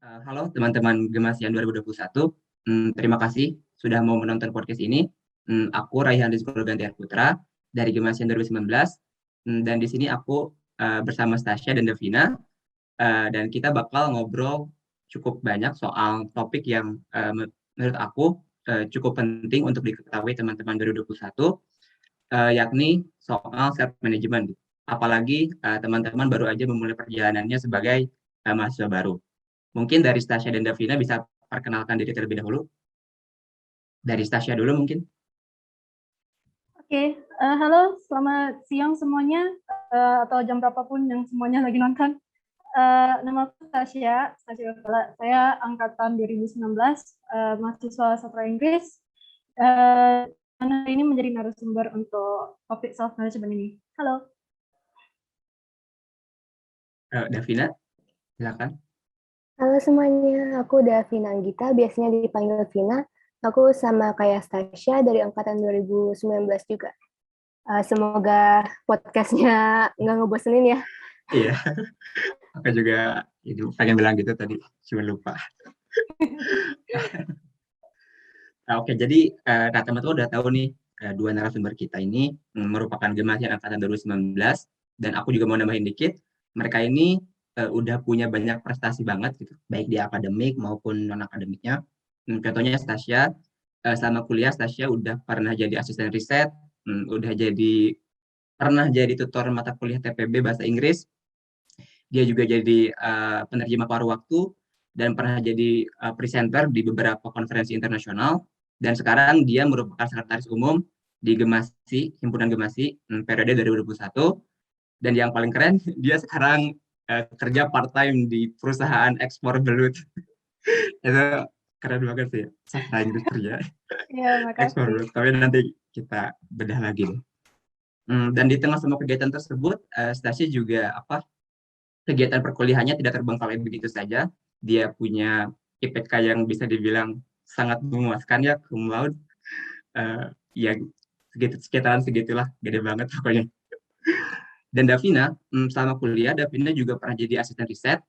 Halo teman-teman Gemasian 2021. Terima kasih sudah mau menonton podcast ini. Aku Raihan Rizky Gantiar Putra dari Gemasian 2019. Dan di sini aku bersama Stasya dan Devina. Dan kita bakal ngobrol cukup banyak soal topik yang menurut aku cukup penting untuk diketahui teman-teman 2021, yakni soal self management. Apalagi teman-teman baru aja memulai perjalanannya sebagai mahasiswa baru. Mungkin dari Stasya dan Davina bisa perkenalkan diri terlebih dahulu. Dari Stasya dulu mungkin. Oke, halo, selamat siang semuanya, atau jam berapapun yang semuanya lagi nonton. Nama aku Stasya Bella. Saya angkatan 2019, mahasiswa sastra Inggris. Hari ini menjadi narasumber untuk topik self management ini. Halo. Davina, silakan. Halo semuanya, aku Davina Anggita, biasanya dipanggil Vina. Aku sama kayak Stasya dari angkatan 2019 juga. Semoga podcastnya nggak ngebosenin ya. Iya, aku juga itu pengen bilang gitu tadi, cuma lupa. Oke, jadi teman-teman udah tahu nih, dua narasumber kita ini merupakan Gemasian angkatan 2019, dan aku juga mau nambahin dikit, mereka ini udah punya banyak prestasi banget gitu, baik di akademik maupun non akademiknya. Contohnya Stasya, selama kuliah Stasya udah pernah jadi asisten riset, udah pernah jadi tutor mata kuliah TPB bahasa Inggris. Dia juga jadi penerjemah paruh waktu dan pernah jadi presenter di beberapa konferensi internasional. Dan sekarang dia merupakan sekretaris umum di Gemasi, Himpunan Gemasi, periode 2021. Dan yang paling keren, dia sekarang kerja part-time di perusahaan ekspor belut. Itu keren banget sih, sastra Inggris kerja. Ya, Ekspor makasih. belut. Tapi nanti kita bedah lagi deh. Dan di tengah semua kegiatan tersebut, Stasi juga kegiatan perkuliahannya tidak terbengkalai begitu saja. Dia punya IPK yang bisa dibilang sangat memuaskan ya, cum laude. Ya sekitaran segitulah, gede banget pokoknya. Dan Davina, selama kuliah, Davina juga pernah jadi asisten riset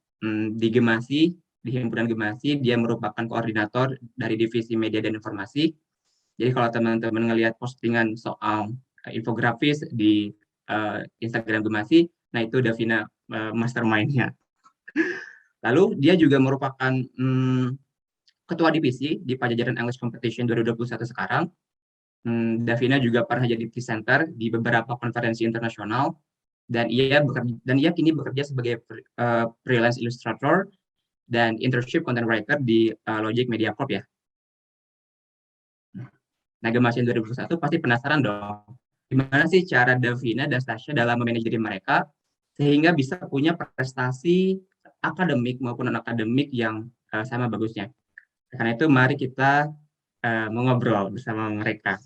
di Gemasi, di Himpunan Gemasi. Dia merupakan koordinator dari Divisi Media dan Informasi. Jadi kalau teman-teman ngelihat postingan soal infografis di Instagram Gemasi, nah itu Davina mastermind-nya. Lalu dia juga merupakan ketua divisi di Pajajaran English Competition 2021 sekarang. Davina juga pernah jadi presenter di beberapa konferensi internasional, dan ia kini bekerja sebagai freelance illustrator dan internship content writer di Logic Media Corp ya. Nah, Gemasian 2021 pasti penasaran dong, gimana sih cara Davina dan Stasya dalam memanage diri mereka sehingga bisa punya prestasi akademik maupun non-akademik yang sama bagusnya. Karena itu mari kita mengobrol bersama mereka.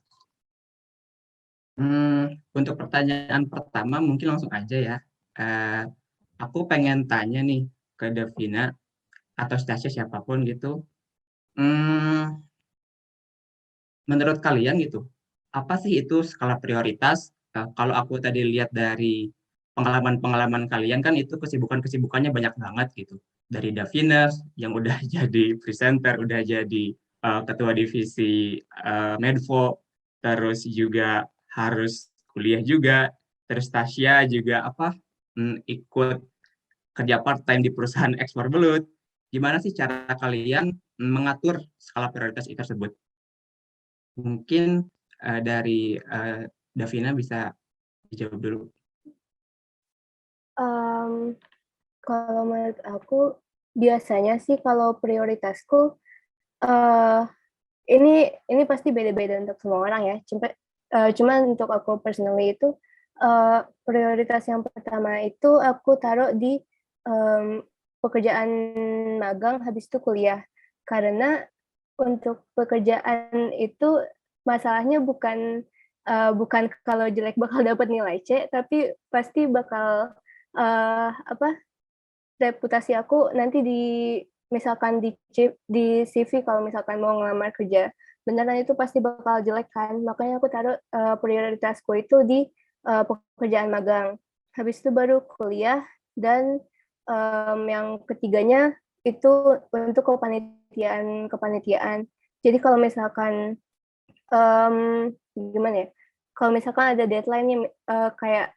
Untuk pertanyaan pertama mungkin langsung aja ya. Aku pengen tanya nih ke Davina atau Stasya siapapun gitu. Menurut kalian gitu, apa sih itu skala prioritas? Kalau aku tadi lihat dari pengalaman-pengalaman kalian kan itu kesibukannya banyak banget gitu. Dari Davina yang udah jadi presenter, udah jadi ketua divisi Medfo, terus juga harus kuliah juga, terus Tasya juga ikut kerja part time di perusahaan ekspor belut. Gimana sih cara kalian mengatur skala prioritas itu tersebut? Mungkin dari Davina bisa dijawab dulu. Kalau menurut aku, biasanya sih kalau prioritasku, ini pasti beda-beda untuk semua orang ya. Cuman untuk aku personally itu, prioritas yang pertama itu aku taruh di pekerjaan magang habis itu kuliah. Karena untuk pekerjaan itu masalahnya bukan kalau jelek bakal dapat nilai C, tapi pasti bakal reputasi aku nanti misalkan di CV kalau misalkan mau ngelamar kerja beneran itu pasti bakal jelek kan. Makanya aku taruh prioritasku itu di pekerjaan magang. Habis itu baru kuliah, dan yang ketiganya itu untuk kepanitiaan. Jadi kalau misalkan gimana ya? Kalau misalkan ada deadline-nya kayak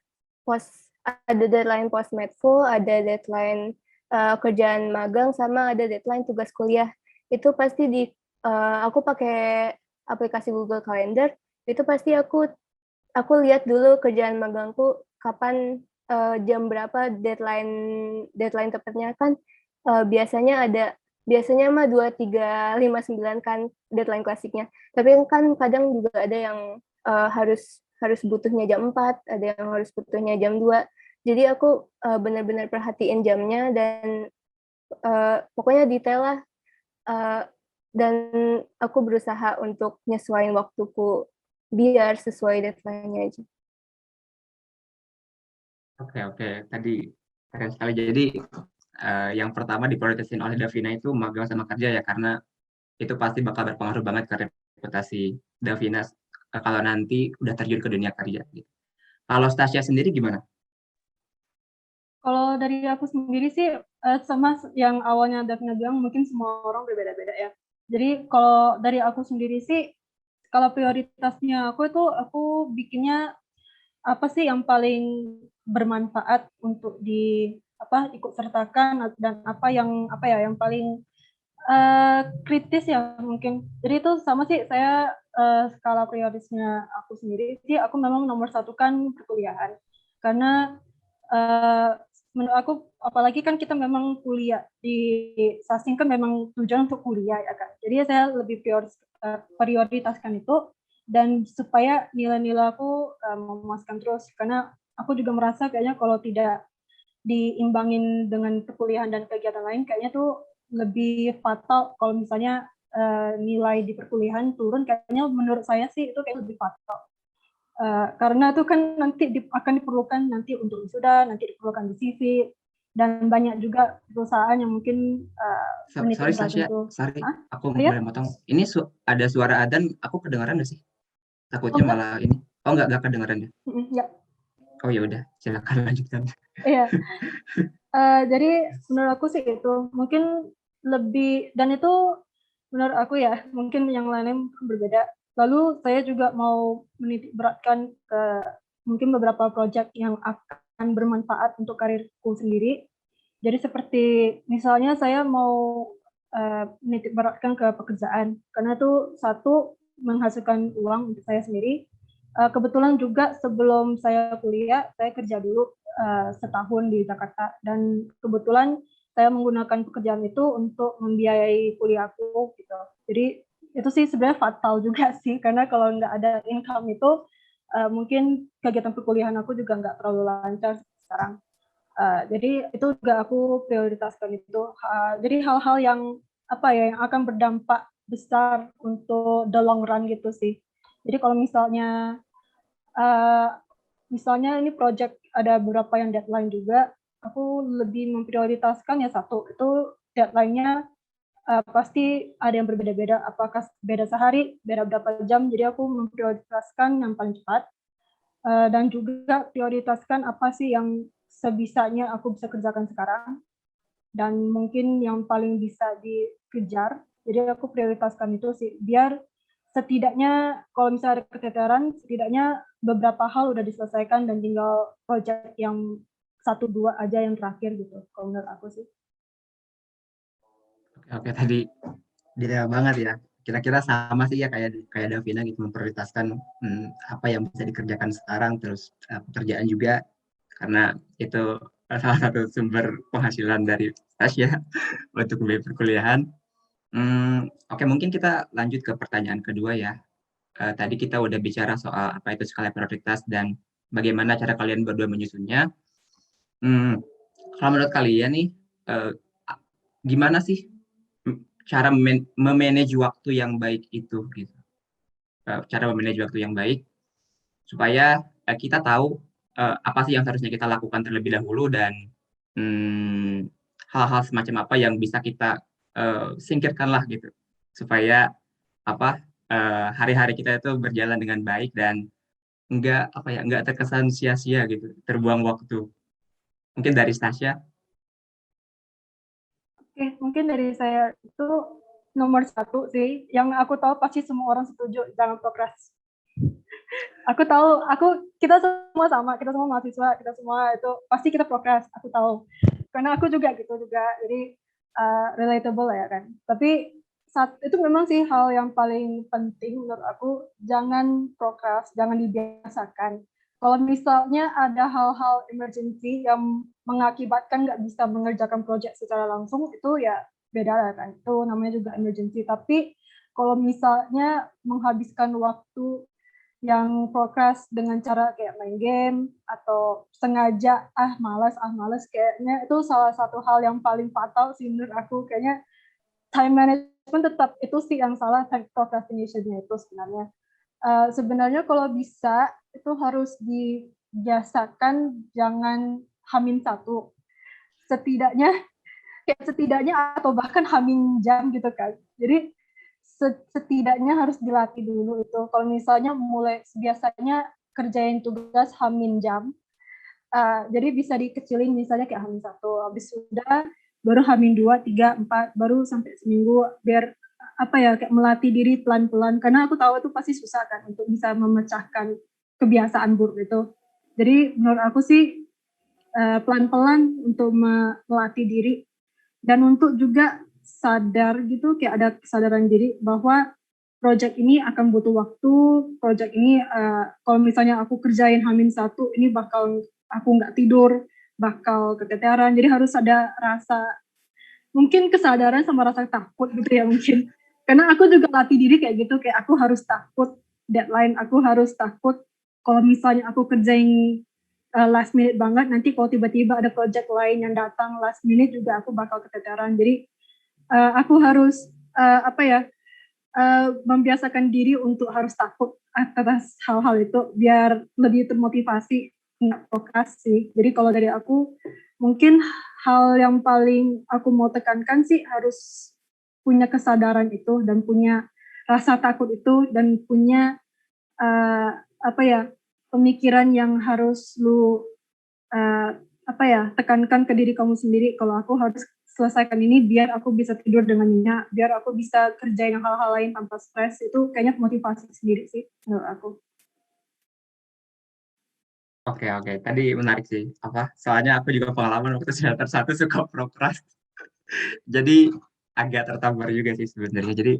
ada deadline post medful, ada deadline kerjaan magang, sama ada deadline tugas kuliah. Itu pasti aku pakai aplikasi Google Calendar. Itu pasti aku lihat dulu kerjaan magangku kapan, jam berapa deadline tepatnya kan. Biasanya mah 23:59 kan deadline klasiknya. Tapi kan kadang juga ada yang harus butuhnya jam 4, ada yang harus butuhnya jam 2. Jadi aku benar-benar perhatiin jamnya dan pokoknya detail lah. Dan aku berusaha untuk nyesuaiin waktuku biar sesuai deadline-nya aja. Oke, tadi keren sekali. Jadi yang pertama diprioritasin oleh Davina itu magang sama kerja ya, karena itu pasti bakal berpengaruh banget ke reputasi Davina kalau nanti udah terjun ke dunia kerja. Gitu. Kalau Stasia sendiri gimana? Kalau dari aku sendiri sih sama yang awalnya Davina bilang, mungkin semua orang berbeda-beda ya. Jadi kalau dari aku sendiri sih, kalau prioritasnya aku bikinnya apa sih yang paling bermanfaat untuk ikut sertakan, dan yang paling kritis ya mungkin. Jadi itu sama sih, saya skala prioritasnya aku sendiri sih, aku memang nomor satukan perkuliahan, karena menurut aku, apalagi kan kita memang kuliah di Sasing kan memang tujuan untuk kuliah ya kan. Jadi saya lebih prioritaskan itu, dan supaya nilai-nilai aku memuaskan terus, karena aku juga merasa kayaknya kalau tidak diimbangin dengan perkuliahan dan kegiatan lain, kayaknya tuh lebih fatal kalau misalnya nilai di perkuliahan turun. Kayaknya menurut saya sih itu kayak lebih fatal. Karena itu kan nanti akan diperlukan nanti untuk wisuda, nanti diperlukan di CV, dan banyak juga perusahaan yang mungkin menitik Sorry beratkan Stasia, itu. sorry, Hah? aku Oh ya? boleh potong. Ini ada suara adzan, aku kedengaran nggak sih? Oh Takutnya enggak? malah ini. Oh nggak kedengaran ya? Ya. Oh ya udah, silakan lanjutkan. Iya. Jadi menurut aku sih itu mungkin lebih, dan itu menurut aku ya, mungkin yang lainnya berbeda. Lalu saya juga mau menitik beratkan ke mungkin beberapa proyek yang akan bermanfaat untuk karirku sendiri. Jadi seperti misalnya saya mau menitik beratkan ke pekerjaan, karena itu satu, menghasilkan uang untuk saya sendiri. Kebetulan juga sebelum saya kuliah, saya kerja dulu setahun di Jakarta, dan kebetulan saya menggunakan pekerjaan itu untuk membiayai kuliahku gitu. Jadi itu sih sebenarnya fatal juga sih, karena kalau nggak ada income itu mungkin kegiatan perkuliahan aku juga nggak terlalu lancar sekarang. Jadi itu juga aku prioritaskan itu. Jadi hal-hal yang yang akan berdampak besar untuk the long run gitu sih. Jadi kalau uh, misalnya ini project ada beberapa yang deadline juga, aku lebih memprioritaskan ya satu, itu deadline-nya pasti ada yang berbeda-beda, apakah beda sehari, beda berapa jam, jadi aku memprioritaskan yang paling cepat. Dan juga prioritaskan apa sih yang sebisanya aku bisa kerjakan sekarang, dan mungkin yang paling bisa dikejar. Jadi aku prioritaskan itu sih, biar setidaknya kalau misalnya ada keteteran, setidaknya beberapa hal udah diselesaikan dan tinggal project yang 1-2 aja yang terakhir gitu, kalau menurut aku sih. Oke, tadi detail banget ya. Kira-kira sama sih ya kayak Davina gitu, memprioritaskan apa yang bisa dikerjakan sekarang, terus pekerjaan juga, karena itu salah satu sumber penghasilan dari Stasia untuk membiayai perkuliahan. Oke, mungkin kita lanjut ke pertanyaan kedua ya. Tadi kita udah bicara soal apa itu skala prioritas dan bagaimana cara kalian berdua menyusunnya. Kalau menurut kalian nih, gimana sih cara memanage waktu yang baik itu gitu. Cara memanage waktu yang baik supaya kita tahu apa sih yang seharusnya kita lakukan terlebih dahulu, dan hal-hal semacam apa yang bisa kita singkirkan lah gitu, supaya hari-hari kita itu berjalan dengan baik dan nggak terkesan sia-sia gitu, terbuang waktu. Mungkin dari Stasia. Mungkin dari saya itu nomor satu sih, yang aku tahu pasti semua orang setuju, jangan prokras. Aku tahu, kita semua sama, kita semua mahasiswa, kita semua itu pasti kita prokras, aku tahu. Karena aku juga gitu juga, jadi relatable ya kan. Tapi itu memang sih hal yang paling penting menurut aku, jangan prokras, jangan dibiasakan. Kalau misalnya ada hal-hal emergency yang mengakibatkan nggak bisa mengerjakan proyek secara langsung, itu ya beda lah kan. Itu namanya juga emergency. Tapi kalau misalnya menghabiskan waktu yang prokras dengan cara kayak main game atau sengaja malas kayaknya itu salah satu hal yang paling fatal sih menurut aku. Kayaknya time management tetap itu sih yang salah, time procrastination-nya itu sebenarnya. Sebenarnya kalau bisa itu harus dibiasakan jangan hamin satu, setidaknya atau bahkan hamin jam gitu kan. Jadi setidaknya harus dilatih dulu itu. Kalau misalnya mulai biasanya kerjain tugas hamin jam, jadi bisa dikecilin misalnya kayak hamin satu, habis sudah baru hamin 2, 3, 4, baru sampai seminggu, biar apa ya, kayak melatih diri pelan-pelan, karena aku tahu itu pasti susah kan untuk bisa memecahkan kebiasaan buruk itu. Jadi menurut aku sih pelan-pelan untuk melatih diri, dan untuk juga sadar gitu, kayak ada kesadaran diri bahwa project ini akan butuh waktu, project ini kalau misalnya aku kerjain hamin satu, ini bakal aku nggak tidur, bakal keteteran, jadi harus ada rasa, mungkin kesadaran sama rasa takut gitu ya mungkin, karena aku juga latih diri kayak gitu, kayak aku harus takut deadline, aku harus takut kalau misalnya aku kerjain last minute banget, nanti kalau tiba-tiba ada project lain yang datang last minute juga aku bakal keteteran. Jadi aku harus membiasakan diri untuk harus takut atas hal-hal itu biar lebih termotivasi, nggak prokras sih. Jadi kalau dari aku mungkin hal yang paling aku mau tekankan sih harus punya kesadaran itu dan punya rasa takut itu dan punya pemikiran yang harus lu tekankan ke diri kamu sendiri, kalau aku harus selesaikan ini biar aku bisa tidur dengan nyenyak, biar aku bisa kerjain hal-hal lain tanpa stres. Itu kayaknya motivasi sendiri sih menurut aku. Oke, tadi menarik sih. Soalnya aku juga pengalaman waktu semester 1 suka prokras. Jadi agak tertampar juga sih sebenarnya. Jadi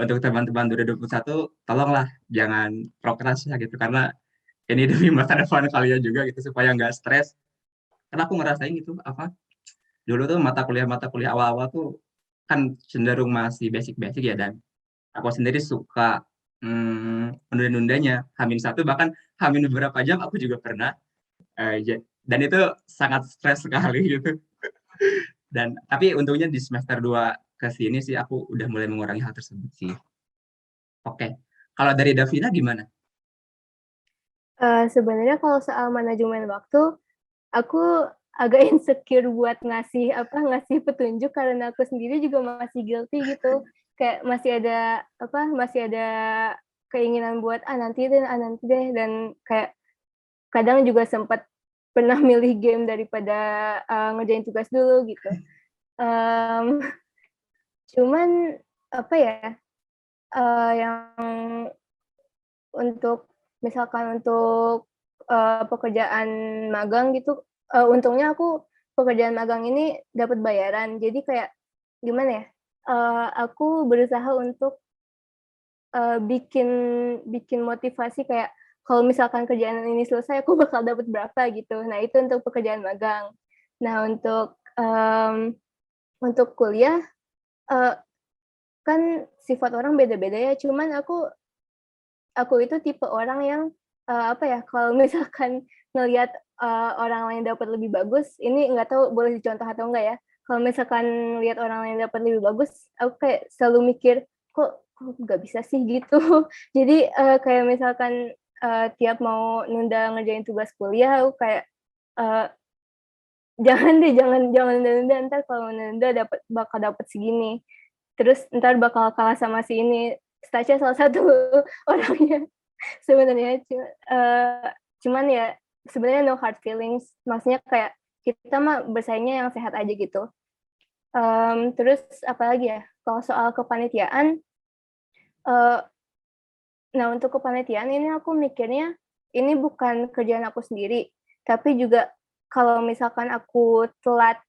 untuk teman-teman 2021, tolonglah jangan prokras ya gitu, karena ini demi masa depan kalian juga gitu, supaya nggak stres. Karena aku ngerasain gitu, dulu tuh mata kuliah awal-awal tuh kan cenderung masih basic-basic ya, dan aku sendiri suka menunda-nundanya hamin satu, bahkan hamin beberapa jam aku juga pernah, dan itu sangat stres sekali gitu. Dan tapi untungnya di semester 2 ke sini sih aku udah mulai mengurangi hal tersebut sih. Oke. Kalau dari Davina gimana? Sebenarnya kalau soal manajemen waktu, aku agak insecure buat ngasih petunjuk karena aku sendiri juga masih guilty gitu. Kayak masih ada keinginan buat nanti deh, dan kayak kadang juga sempat pernah milih game daripada ngerjain tugas dulu gitu. Cuman yang misalkan untuk pekerjaan magang gitu, untungnya aku pekerjaan magang ini dapat bayaran, jadi kayak gimana ya, aku berusaha untuk bikin motivasi kayak kalau misalkan kerjaan ini selesai aku bakal dapat berapa gitu. Nah itu untuk pekerjaan magang. Nah untuk kuliah kan sifat orang beda-beda ya, cuman aku itu tipe orang yang kalau misalkan ngelihat orang lain dapat lebih bagus, ini nggak tahu boleh dicontoh atau enggak ya. Kalau misalkan lihat orang lain dapat lebih bagus, aku kayak selalu mikir kok nggak bisa sih gitu. Jadi kayak misalkan tiap mau nunda ngerjain tugas kuliah, aku kayak jangan nunda, ntar kalau nunda bakal dapat segini. Terus ntar bakal kalah sama si ini. Stacia salah satu orangnya sebenarnya, cuman ya sebenarnya no hard feelings, maksudnya kayak kita mah bersaingnya yang sehat aja gitu. Terus apalagi ya? Kalau soal kepanitiaan, eh, nah untuk kepanitiaan ini aku mikirnya ini bukan kerjaan aku sendiri, tapi juga kalau misalkan aku telat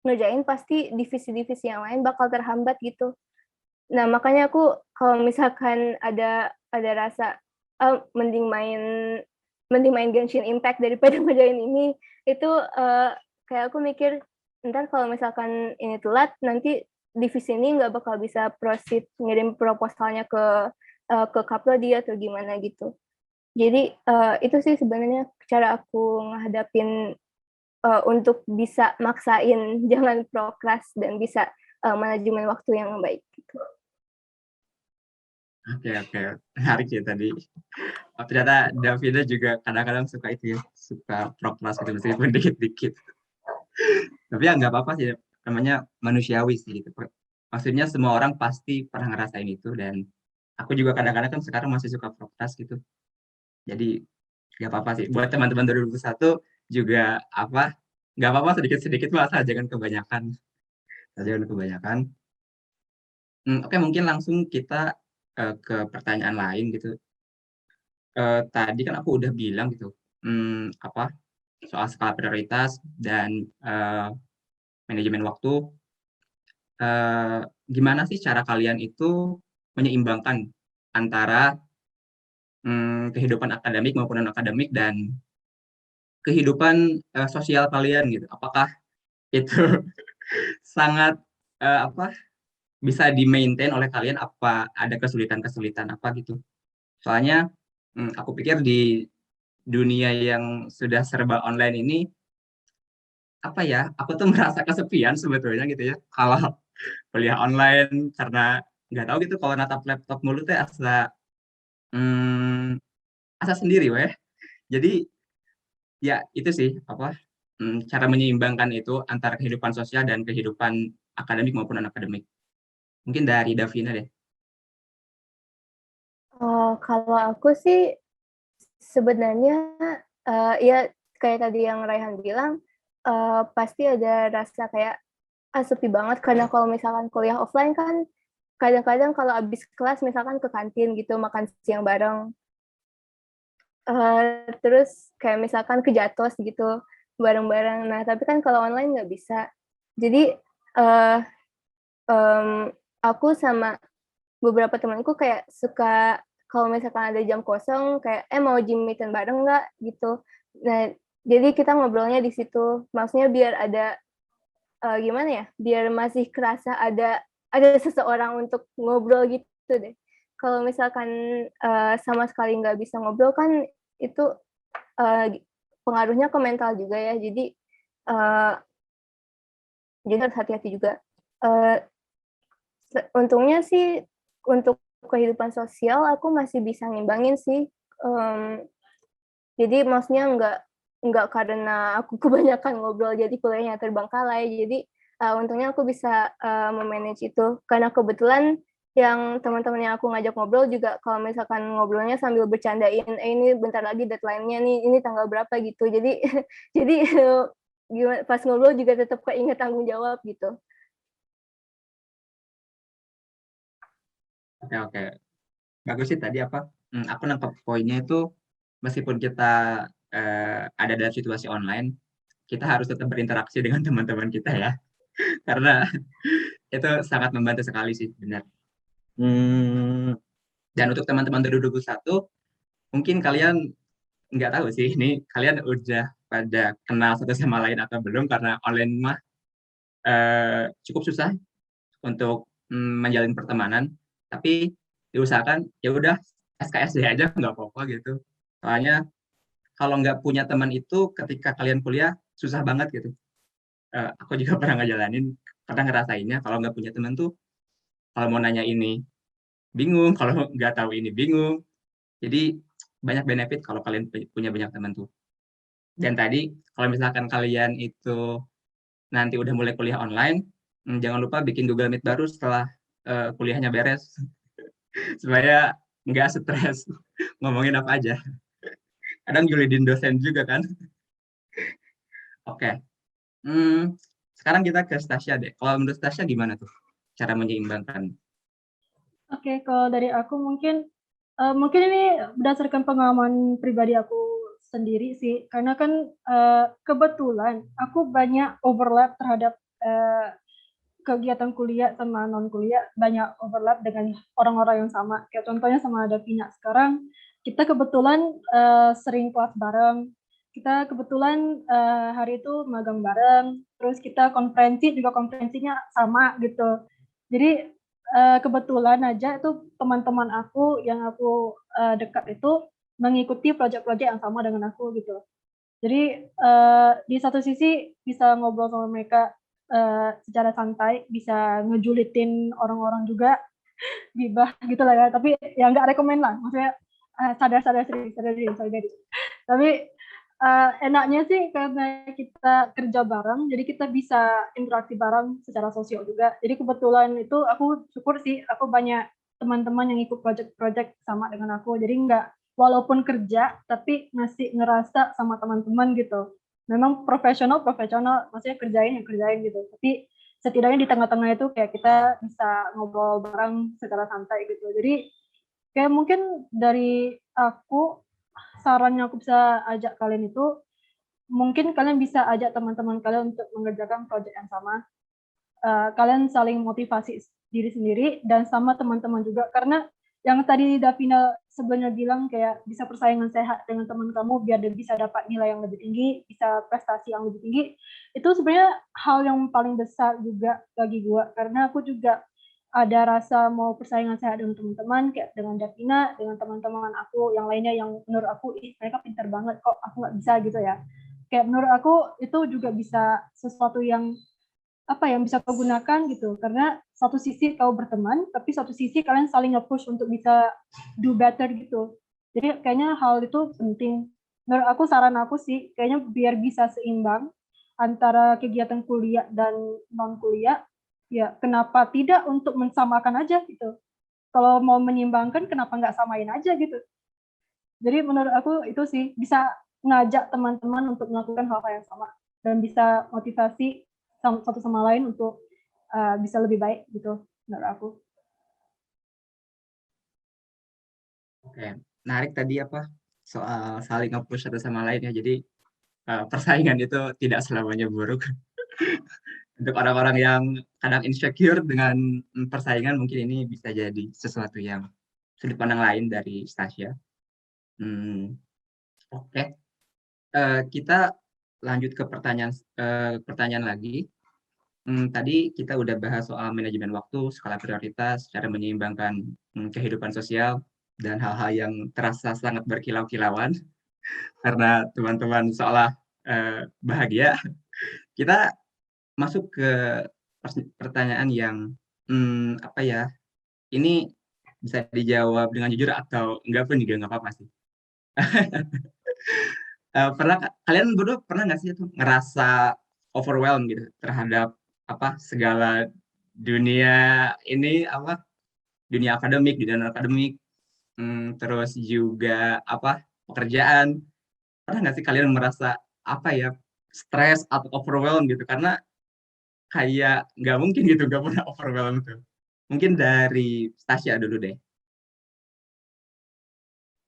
ngerjain pasti divisi-divisi yang lain bakal terhambat gitu. Nah, makanya aku kalau misalkan ada rasa mending main Genshin Impact daripada ngerjain ini, itu kayak aku mikir ntar kalau misalkan ini telat nanti divisi ini nggak bakal bisa proceed ngirim proposalnya ke Kaprodi atau gimana gitu. Jadi itu sih sebenarnya cara aku menghadapin untuk bisa maksain jangan prokras dan bisa manajemen waktu yang baik gitu. Oke, menarik ya tadi. Oh, ternyata Davina juga kadang-kadang suka itu ya, suka proklas gitu meskipun dikit-dikit. Tapi ya nggak apa-apa sih, namanya manusiawi sih gitu. Maksudnya semua orang pasti pernah ngerasain itu dan aku juga kadang-kadang kan sekarang masih suka proklas gitu. Jadi nggak apa-apa sih. Buat teman-teman 2021 juga apa, nggak apa-apa sedikit-sedikit mah asal jangan kebanyakan. Asal jangan kebanyakan. Oke, mungkin langsung kita ke pertanyaan lain gitu. Tadi kan aku udah bilang gitu, apa soal skala prioritas dan manajemen waktu. Gimana sih cara kalian itu menyeimbangkan antara kehidupan akademik maupun non akademik dan kehidupan sosial kalian gitu? Apakah itu sangat apa bisa di maintain oleh kalian? Apa ada kesulitan-kesulitan apa gitu? Soalnya aku pikir di dunia yang sudah serba online ini apa ya, aku tuh merasa kesepian sebetulnya gitu ya kalau kuliah online karena nggak tahu gitu kalau natap laptop mulu teh hmm, asa sendiri weh. Jadi ya itu sih apa cara menyeimbangkan itu antara kehidupan sosial dan kehidupan akademik maupun non akademik. Mungkin dari Davina deh. Kalau aku sih sebenarnya ya kayak tadi yang Raihan bilang pasti ada rasa kayak sepi banget karena kalau misalkan kuliah offline kan kadang-kadang kalau abis kelas misalkan ke kantin gitu makan siang bareng. Terus kayak misalkan ke Jatos gitu bareng-bareng. Nah tapi kan kalau online nggak bisa. Jadi uh, um, aku sama beberapa temanku kayak suka kalau misalkan ada jam kosong kayak mau gym meeting bareng nggak gitu. Nah jadi kita ngobrolnya di situ. Maksudnya biar ada gimana ya? Biar masih kerasa ada seseorang untuk ngobrol gitu deh. Kalau misalkan sama sekali nggak bisa ngobrol kan itu uh, pengaruhnya ke mental juga ya. Uh, jadi harus hati-hati juga. Uh, Untungnya sih untuk kehidupan sosial aku masih bisa ngimbangin sih. Jadi maksudnya nggak karena aku kebanyakan ngobrol jadi kuliahnya terbengkalai. Jadi untungnya aku bisa memanage itu karena kebetulan yang teman-teman yang aku ngajak ngobrol juga kalau misalkan ngobrolnya sambil bercandain, ini bentar lagi deadline-nya nih, ini tanggal berapa gitu. Jadi jadi pas ngobrol juga tetap keinget tanggung jawab gitu. Oke, bagus sih tadi apa, aku nangkep poinnya itu meskipun kita ada dalam situasi online, kita harus tetap berinteraksi dengan teman-teman kita ya, karena itu sangat membantu sekali sih, benar. Dan untuk teman-teman 2021, mungkin kalian nggak tahu sih, ini kalian udah pada kenal satu sama lain atau belum, karena online mah cukup susah untuk menjalin pertemanan, tapi diusahakan ya udah SKSD aja nggak apa-apa gitu. Soalnya kalau nggak punya teman itu ketika kalian kuliah susah banget gitu. Aku juga pernah ngejalanin, pernah ngerasainnya kalau nggak punya teman tuh kalau mau nanya ini bingung, kalau nggak tahu ini bingung. Jadi banyak benefit kalau kalian punya banyak teman tuh. Dan tadi kalau misalkan kalian itu nanti udah mulai kuliah online, jangan lupa bikin Google Meet baru setelah kuliahnya beres supaya nggak stres ngomongin apa aja. Kadang julidin dosen juga kan. Oke. Hmm, Sekarang kita ke Stasya deh. Kalau menurut Stasya gimana tuh cara menyeimbangkan? Oke, kalau dari aku mungkin ini berdasarkan pengalaman pribadi aku sendiri sih, karena kan kebetulan aku banyak overlap terhadap kegiatan kuliah sama non kuliah, banyak overlap dengan orang-orang yang sama. Kayak contohnya sama Davina sekarang, kita kebetulan sering kelas bareng, kita kebetulan hari itu magang bareng, terus kita konferensinya sama gitu. Jadi kebetulan aja itu teman-teman aku yang aku dekat itu mengikuti proyek-proyek yang sama dengan aku gitu. Jadi di satu sisi bisa ngobrol sama mereka secara santai, bisa ngejulitin orang-orang juga, gibah gitu lah ya. Tapi ya nggak rekomen lah, maksudnya sadar diri. Tapi enaknya sih karena kita kerja bareng, jadi kita bisa interaksi bareng secara sosial juga. Jadi kebetulan itu aku syukur sih, aku banyak teman-teman yang ikut project-project sama dengan aku. Jadi nggak, walaupun kerja, tapi masih ngerasa sama teman-teman gitu. Memang profesional, maksudnya kerjain gitu. Tapi setidaknya di tengah-tengah itu kayak kita bisa ngobrol bareng secara santai gitu. Jadi kayak mungkin dari aku, saran yang aku bisa ajak kalian itu, mungkin kalian bisa ajak teman-teman kalian untuk mengerjakan proyek yang sama. Kalian saling motivasi diri sendiri dan sama teman-teman juga, karena yang tadi Davina sebelumnya bilang kayak bisa persaingan sehat dengan teman kamu biar dia bisa dapat nilai yang lebih tinggi, bisa prestasi yang lebih tinggi, itu sebenarnya hal yang paling besar juga bagi gue, karena aku juga ada rasa mau persaingan sehat dengan teman-teman, kayak dengan Davina, dengan teman-teman aku yang lainnya yang menurut aku mereka pintar banget kok, aku nggak bisa gitu ya. Kayak menurut aku itu juga bisa sesuatu yang bisa kau gunakan gitu, karena satu sisi kau berteman tapi satu sisi kalian saling nge-push untuk bisa do better gitu. Jadi kayaknya hal itu penting. Menurut aku, saran aku sih kayaknya biar bisa seimbang antara kegiatan kuliah dan non kuliah, ya kenapa tidak untuk mensamakan aja gitu. Kalau mau menyimbangkan kenapa nggak samain aja gitu. Jadi menurut aku itu sih bisa ngajak teman-teman untuk melakukan hal-hal yang sama dan bisa motivasi satu sama lain untuk bisa lebih baik gitu menurut aku. Oke, menarik tadi apa soal saling nge-push satu sama lain ya. Jadi persaingan itu tidak selamanya buruk. Untuk orang-orang yang kadang insecure dengan persaingan, mungkin ini bisa jadi sesuatu yang sudut pandang lain dari Stasya. Oke. Kita lanjut ke pertanyaan lagi. Tadi kita udah bahas soal manajemen waktu, skala prioritas, cara menyeimbangkan kehidupan sosial, dan hal-hal yang terasa sangat berkilau-kilauan karena teman-teman seolah bahagia. Kita masuk ke pertanyaan yang apa ya? Ini bisa dijawab dengan jujur atau enggak pun juga nggak apa-apa sih. Kalian berdua pernah nggak sih tuh ngerasa overwhelmed gitu terhadap segala dunia ini, dunia akademik, di dunia akademik, terus juga pekerjaan. Pernah nggak sih kalian merasa stres atau overwhelmed gitu, karena kayak nggak mungkin gitu nggak pernah overwhelmed tuh. Mungkin dari Stasya dulu deh.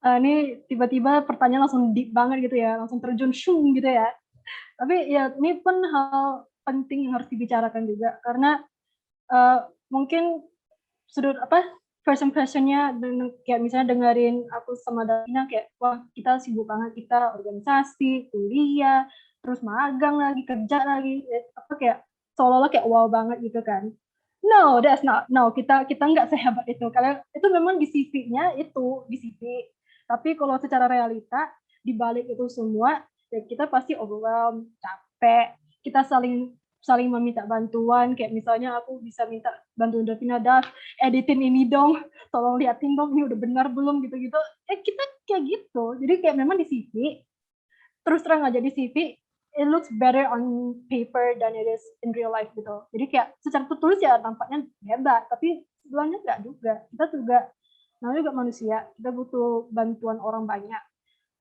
Ini tiba-tiba pertanyaan langsung deep banget gitu ya, langsung terjun shung gitu ya. Tapi ya ini pun hal penting yang harus dibicarakan juga, karena mungkin first impressionnya kayak misalnya dengerin aku sama Davina kayak wah kita sibuk banget, kita organisasi, kuliah, terus magang lagi, kerja lagi, kayak seolah-olah kayak wow banget gitu kan. No, that's not. No, kita nggak sehebat itu. Karena itu memang di CV-nya itu di CV. Tapi kalau secara realita di balik itu semua, ya kita pasti overwhelmed, capek. Kita saling meminta bantuan. Kayak misalnya aku bisa minta bantuan Davina, editin ini dong, tolong liatin dong ini udah benar belum gitu-gitu. Kita kayak gitu. Jadi kayak memang di CV, terus terang aja di CV, it looks better on paper than it is in real life gitu. Jadi kayak secara tertulis ya tampaknya hebat, tapi sebenarnya enggak juga. Kita juga namanya juga manusia, kita butuh bantuan orang banyak.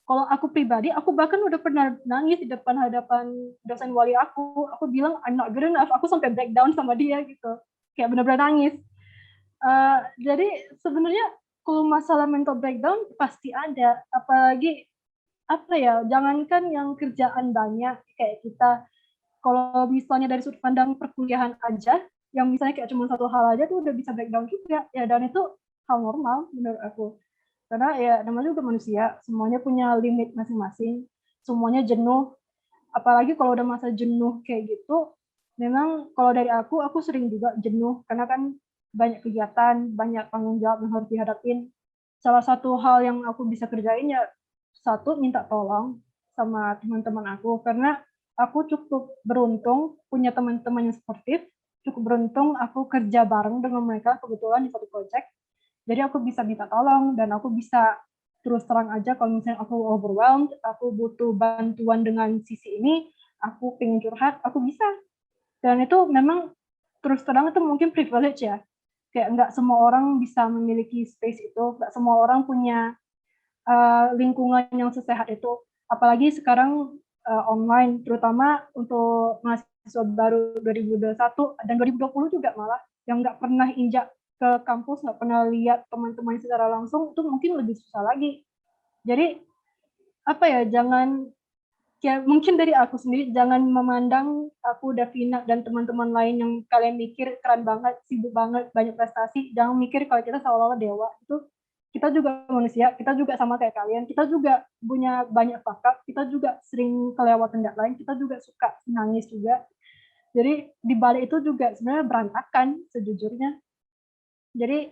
Kalau aku pribadi, aku bahkan udah pernah nangis di hadapan dosen wali aku. Aku bilang I'm not good enough. Aku sampai breakdown sama dia gitu. Kayak benar-benar nangis. Jadi sebenarnya kalau masalah mental breakdown pasti ada. Apalagi apa ya? Jangankan yang kerjaan banyak kayak kita. Kalau misalnya dari sudut pandang perkuliahan aja, yang misalnya kayak cuma satu hal aja tuh udah bisa breakdown juga. Ya dan itu hal normal menurut aku. Karena ya namanya juga manusia, semuanya punya limit masing-masing, semuanya jenuh. Apalagi kalau udah masa jenuh kayak gitu, memang kalau dari aku sering juga jenuh karena kan banyak kegiatan, banyak tanggung jawab yang harus dihadapin. Salah satu hal yang aku bisa kerjain ya satu minta tolong sama teman-teman aku karena aku cukup beruntung punya teman-teman yang sportif, cukup beruntung aku kerja bareng dengan mereka kebetulan di satu project. Jadi aku bisa minta tolong dan aku bisa terus terang aja kalau misalnya aku overwhelmed, aku butuh bantuan dengan sisi ini, aku pengen curhat, aku bisa. Dan itu memang terus terang itu mungkin privilege ya. Kayak nggak semua orang bisa memiliki space itu, nggak semua orang punya lingkungan yang sesehat itu. Apalagi sekarang online, terutama untuk mahasiswa baru 2021 dan 2020 juga malah, yang nggak pernah injak ke kampus, nggak pernah lihat teman-teman secara langsung, itu mungkin lebih susah lagi. Jadi, apa ya, jangan, ya mungkin dari aku sendiri, jangan memandang aku, Davina, dan teman-teman lain yang kalian mikir keren banget, sibuk banget, banyak prestasi, jangan mikir kalau kita seolah-olah dewa. Itu kita juga manusia, kita juga sama kayak kalian, kita juga punya banyak bakat, kita juga sering kelewatan deadline, kita juga suka nangis juga. Jadi di balik itu juga sebenarnya berantakan sejujurnya. Jadi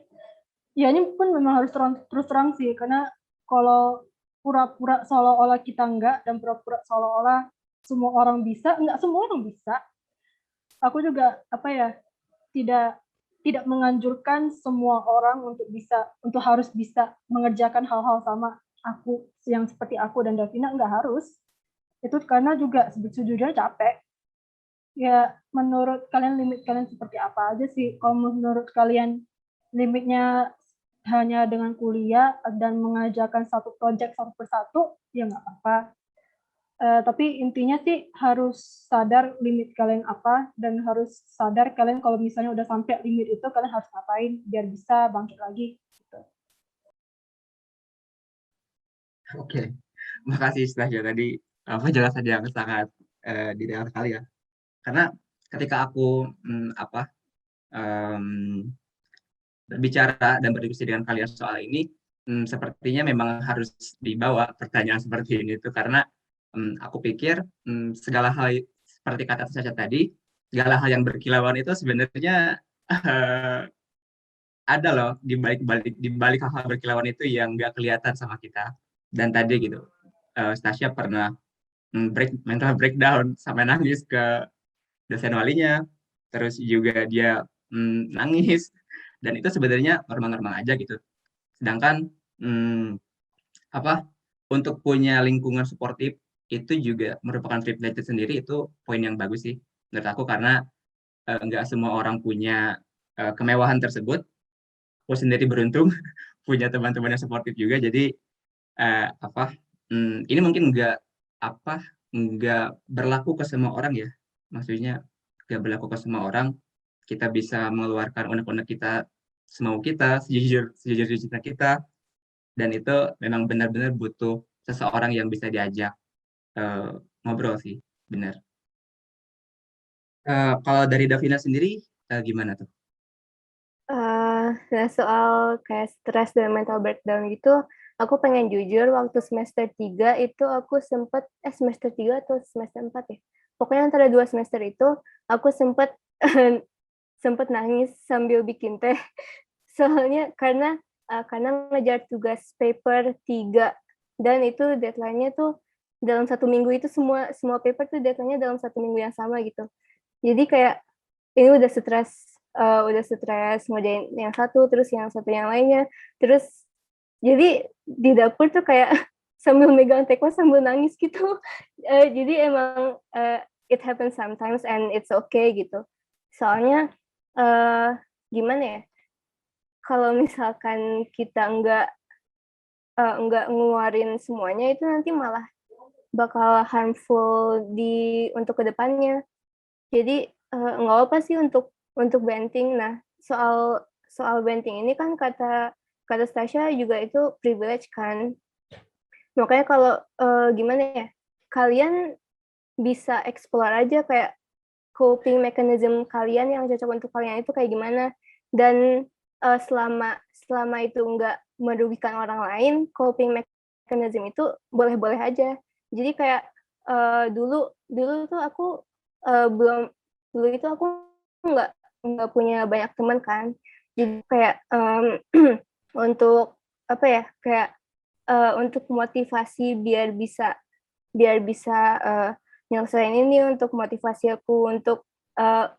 ya ini pun memang harus terus terang sih, karena kalau pura-pura seolah-olah kita enggak dan pura-pura seolah-olah semua orang bisa, enggak semua orang bisa. Aku juga apa ya, tidak tidak menganjurkan semua orang untuk harus bisa mengerjakan hal-hal sama aku yang seperti aku dan Davina, enggak harus. Itu karena juga sejujurnya capek. Ya menurut kalian limit kalian seperti apa aja sih? Kalau menurut kalian limitnya hanya dengan kuliah dan mengajarkan satu project satu persatu, ya nggak apa-apa. Tapi intinya sih harus sadar limit kalian apa dan harus sadar kalian kalau misalnya udah sampai limit itu kalian harus ngapain biar bisa bangkit lagi. Gitu. Oke, makasih Stasya tadi penjelasan yang sangat detail sekali ya. Karena ketika aku em, berbicara dan berdiskusi dengan kalian soal ini, sepertinya memang harus dibawa pertanyaan seperti ini tuh karena aku pikir segala hal seperti kata Sasha tadi, segala hal yang berkilauan itu sebenarnya ada loh di balik hal-hal berkilauan itu yang nggak kelihatan sama kita. Dan tadi gitu, Stasya pernah mental breakdown sampai nangis ke dosen walinya, terus juga dia nangis, dan itu sebenarnya normal-normal aja gitu. Sedangkan apa untuk punya lingkungan suportif itu juga merupakan privilege sendiri, itu poin yang bagus sih menurut aku karena nggak semua orang punya kemewahan tersebut. Aku sendiri beruntung punya teman-teman yang suportif juga, jadi ini mungkin nggak berlaku ke semua orang ya, maksudnya nggak berlaku ke semua orang. Kita bisa mengeluarkan unek-unek kita semau kita, sejujur kita, dan itu memang benar-benar butuh seseorang yang bisa diajak ngobrol sih, benar. Kalau dari Davina sendiri gimana tuh? Nah soal kayak stres dan mental breakdown gitu, aku pengen jujur waktu semester 3 itu aku sempet, semester 3 atau semester 4 ya? Pokoknya antara 2 semester itu, aku sempet sempet nangis sambil bikin teh. Soalnya karena ngejar tugas paper 3 dan itu deadline-nya tuh dalam 1 minggu itu semua paper tuh deadline-nya dalam 1 minggu yang sama gitu. Jadi kayak ini udah stres ngerjain yang satu, terus yang satu yang lainnya. Terus jadi di dapur tuh kayak sambil megang teko sambil nangis gitu. Jadi emang it happens sometimes and it's okay gitu. Soalnya gimana ya? Kalau misalkan kita nggak nggak ngeluarin semuanya itu nanti malah bakal harmful untuk kedepannya. Jadi nggak apa sih untuk venting. Nah, soal venting ini kan kata Stasha juga itu privilege kan. Makanya kalau gimana ya, kalian bisa explore aja kayak coping mechanism kalian yang cocok untuk kalian itu kayak gimana. Dan selama itu nggak merugikan orang lain, coping mechanism itu boleh-boleh aja. Jadi kayak dulu tuh aku belum dulu itu aku nggak punya banyak teman kan. Jadi kayak untuk apa ya, kayak untuk motivasi biar bisa nyelesain ini, untuk motivasi aku untuk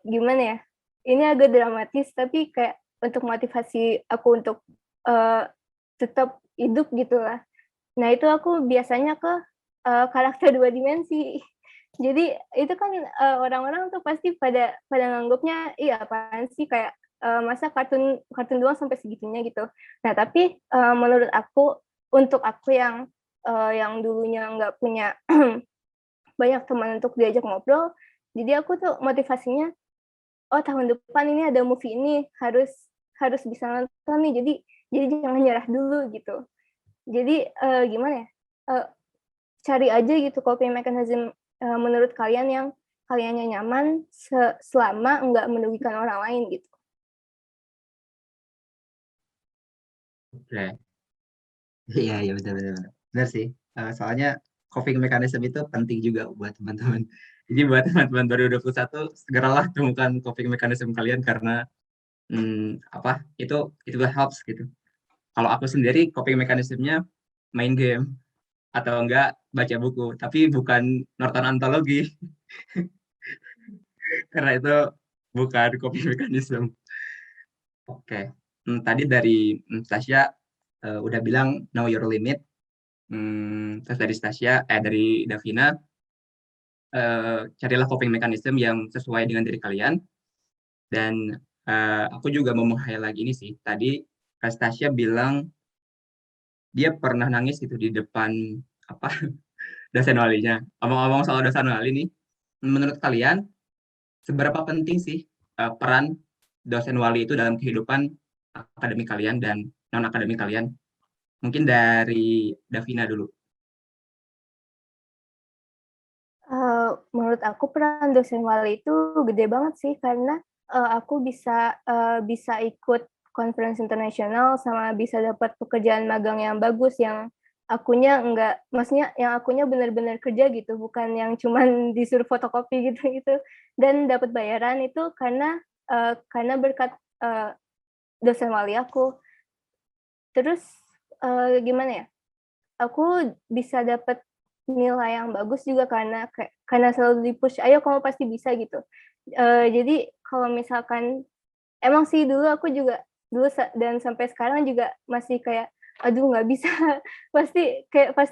gimana ya, ini agak dramatis tapi kayak untuk motivasi aku untuk tetap hidup gitu lah. Nah itu aku biasanya ke karakter 2 dimensi. Jadi itu kan orang-orang tuh pasti pada nganggapnya, iya apaan sih, kayak masa kartun doang sampai segitunya gitu. Nah tapi menurut aku, untuk aku yang dulunya nggak punya banyak teman untuk diajak ngobrol, jadi aku tuh motivasinya, oh tahun depan ini ada movie ini, harus bisa nonton nih, jadi jangan nyerah dulu gitu. Jadi gimana ya, cari aja gitu coping mechanism menurut kalian yang kaliannya nyaman selama nggak merugikan orang lain gitu. Oke. Iya, iya, benar sih. Soalnya coping mechanism itu penting juga buat teman-teman. Jadi buat teman-teman 2021, segeralah temukan coping mechanism kalian karena apa itu helps gitu. Kalau aku sendiri coping mechanismnya main game atau enggak baca buku, tapi bukan nonton antologi karena itu bukan coping mechanism. Oke. Tadi dari Tasya udah bilang know your limit. Terus dari Davina, carilah coping mechanism yang sesuai dengan diri kalian. Dan aku juga mau meng-highlight lagi ini sih. Tadi Tasya bilang dia pernah nangis gitu di depan apa dosen walinya. Ngomong-ngomong soal dosen wali nih, menurut kalian seberapa penting sih peran dosen wali itu dalam kehidupan akademik kalian dan non akademik kalian? Mungkin dari Davina dulu. Menurut aku peran dosen wali itu gede banget sih, karena aku bisa ikut conference internasional, sama bisa dapat pekerjaan magang yang bagus, yang maksudnya yang akunya benar-benar kerja gitu, bukan yang cuman disuruh fotokopi gitu. Dan dapat bayaran itu karena berkat dosen wali aku. Terus gimana ya? Aku bisa dapat nilai yang bagus juga karena selalu di-push, ayo kamu pasti bisa gitu. Jadi kalau misalkan, emang sih dulu dan sampai sekarang juga masih kayak, aduh nggak bisa, pasti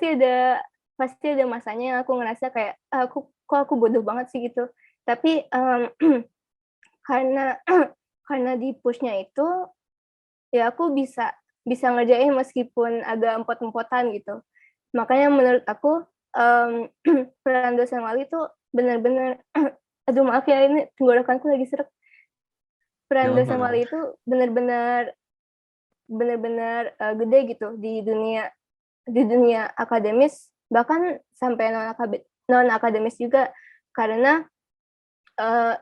ada masanya yang aku ngerasa kayak, kok aku bodoh banget sih gitu. Tapi karena di-push-nya itu, ya aku bisa ngerjain meskipun agak empot-empotan gitu. Makanya menurut aku peran dosen wali itu benar-benar aduh maaf ya, ini tenggorokanku lagi seret. Gak Peran dosen apa-apa. wali itu benar-benar gede gitu di dunia akademis, bahkan sampai non akademis juga, karena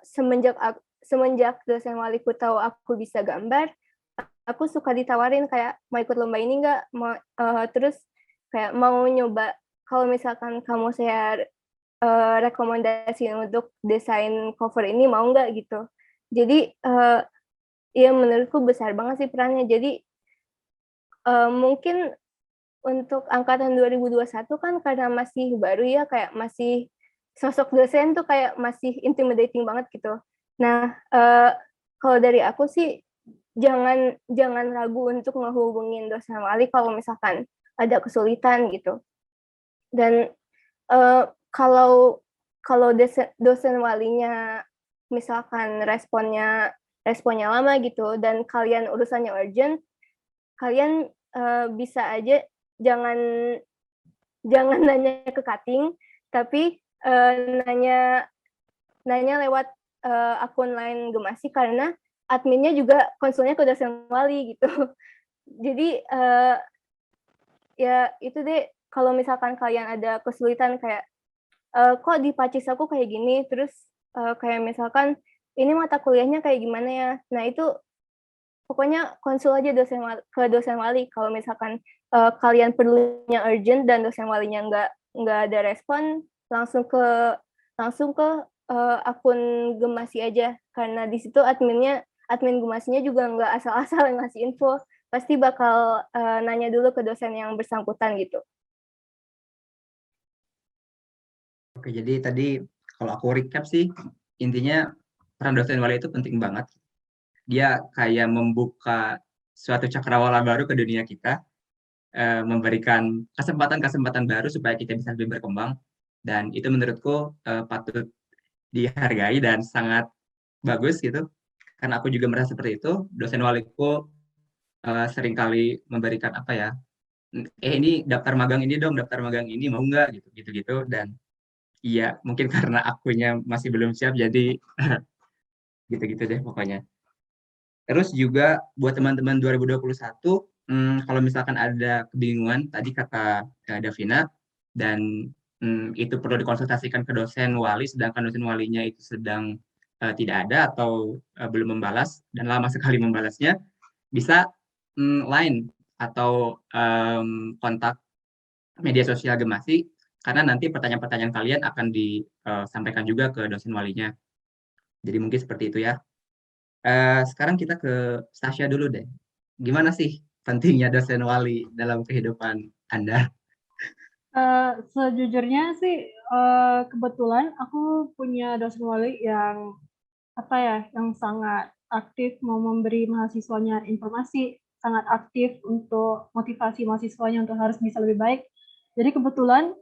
semenjak dosen waliku tahu aku bisa gambar, aku suka ditawarin kayak, mau ikut lomba ini nggak, terus kayak mau nyoba, kalau misalkan kamu share rekomendasi untuk desain cover ini, mau nggak gitu. Jadi ya menurutku besar banget sih perannya. Jadi mungkin untuk angkatan 2021 kan karena masih baru ya, kayak masih sosok dosen tuh kayak masih intimidating banget gitu. Nah kalau dari aku sih, jangan ragu untuk ngehubungin dosen wali kalau misalkan ada kesulitan gitu. Dan kalau dosen walinya misalkan responnya lama gitu, dan kalian urusannya urgent, kalian bisa aja jangan jangan nanya ke cutting, tapi nanya lewat akun lain Gemasi, karena adminnya juga konsulnya ke dosen wali gitu. Jadi ya itu deh, kalau misalkan kalian ada kesulitan kayak kok di Pacis aku kayak gini, terus kayak misalkan ini mata kuliahnya kayak gimana ya. Nah itu pokoknya konsul aja ke dosen wali. Kalau misalkan kalian perlunya urgent dan dosen walinya nggak ada respon, langsung ke akun Gemasi aja, karena di situ admin Gemasinya juga nggak asal-asal ngasih info, pasti bakal nanya dulu ke dosen yang bersangkutan gitu. Oke, jadi tadi kalau aku recap sih, intinya peran dosen wali itu penting banget. Dia kayak membuka suatu cakrawala baru ke dunia kita, memberikan kesempatan-kesempatan baru supaya kita bisa lebih berkembang. Dan itu menurutku patut dihargai dan sangat bagus gitu. Karena aku juga merasa seperti itu. Dosen waliku seringkali memberikan apa ya, ini daftar magang ini dong, daftar magang ini mau nggak gitu. Dan iya, mungkin karena akunya masih belum siap, jadi gitu-gitu deh pokoknya. Terus juga buat teman-teman 2021, kalau misalkan ada kebingungan, tadi kata Davina, dan itu perlu dikonsultasikan ke dosen wali, sedangkan dosen walinya itu sedang tidak ada atau belum membalas, dan lama sekali membalasnya, bisa line atau kontak media sosial Gemasi, karena nanti pertanyaan-pertanyaan kalian akan disampaikan juga ke dosen walinya. Jadi mungkin seperti itu ya. Sekarang kita ke Stasya dulu deh. Gimana sih pentingnya dosen wali dalam kehidupan Anda? Sejujurnya sih kebetulan aku punya dosen wali yang apa ya, yang sangat aktif mau memberi mahasiswanya informasi, sangat aktif untuk motivasi mahasiswanya untuk harus bisa lebih baik. Jadi kebetulan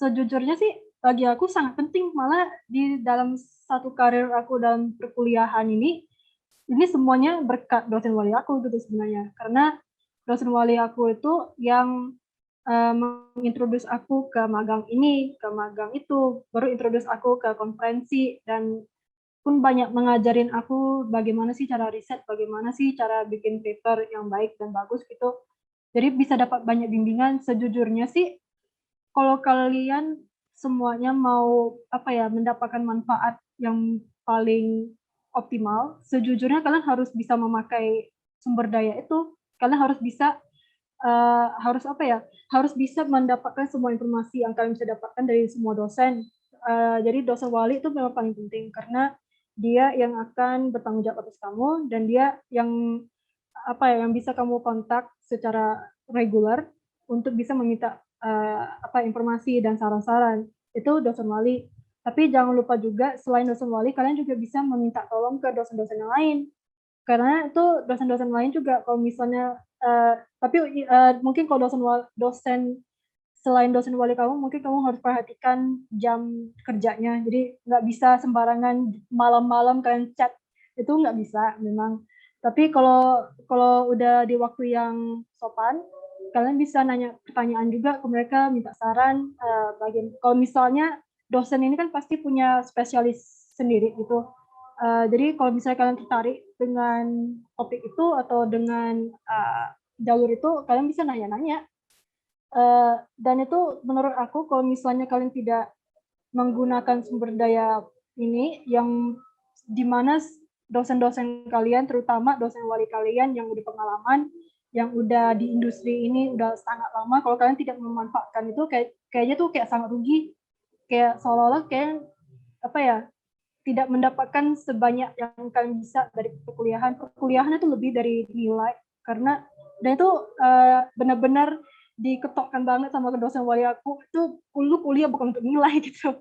sejujurnya sih bagi aku sangat penting, malah di dalam satu karir aku dalam perkuliahan ini semuanya berkat dosen wali aku gitu sebenarnya. Karena dosen wali aku itu yang mengintroduce aku ke magang ini, ke magang itu, baru introduce aku ke konferensi, dan pun banyak mengajarin aku bagaimana sih cara riset, bagaimana sih cara bikin paper yang baik dan bagus gitu. Jadi bisa dapat banyak bimbingan. Sejujurnya sih, kalau kalian semuanya mau apa ya, mendapatkan manfaat yang paling optimal, sejujurnya kalian harus bisa memakai sumber daya itu. Kalian harus bisa harus apa ya, harus bisa mendapatkan semua informasi yang kalian bisa dapatkan dari semua dosen. Jadi dosen wali itu memang paling penting, karena dia yang akan bertanggung jawab atas kamu, dan dia yang apa ya, yang bisa kamu kontak secara reguler untuk bisa meminta apa informasi dan saran-saran. Itu dosen wali. Tapi jangan lupa juga, selain dosen wali, kalian juga bisa meminta tolong ke dosen-dosen yang lain. Karena itu dosen-dosen lain juga kalau misalnya tapi mungkin kalau dosen selain dosen wali kamu, mungkin kamu harus perhatikan jam kerjanya. Jadi nggak bisa sembarangan malam-malam kalian chat, itu nggak bisa memang. Tapi kalau kalau udah di waktu yang sopan, kalian bisa nanya pertanyaan juga ke mereka, minta saran. Kalau misalnya dosen ini kan pasti punya spesialis sendiri gitu. Jadi kalau misalnya kalian tertarik dengan topik itu atau dengan jalur itu, kalian bisa nanya-nanya. Dan itu menurut aku, kalau misalnya kalian tidak menggunakan sumber daya ini, yang dimana dosen-dosen kalian, terutama dosen wali kalian yang udah pengalaman, yang udah di industri ini udah sangat lama, kalau kalian tidak memanfaatkan itu, kayaknya tuh kayak sangat rugi, kayak seolah-olah kayak apa ya, tidak mendapatkan sebanyak yang kalian bisa dari perkuliahan. Perkuliahan itu lebih dari nilai, karena dan itu benar-benar diketokkan banget sama dosen wali aku, itu lu kuliah bukan untuk nilai gitu.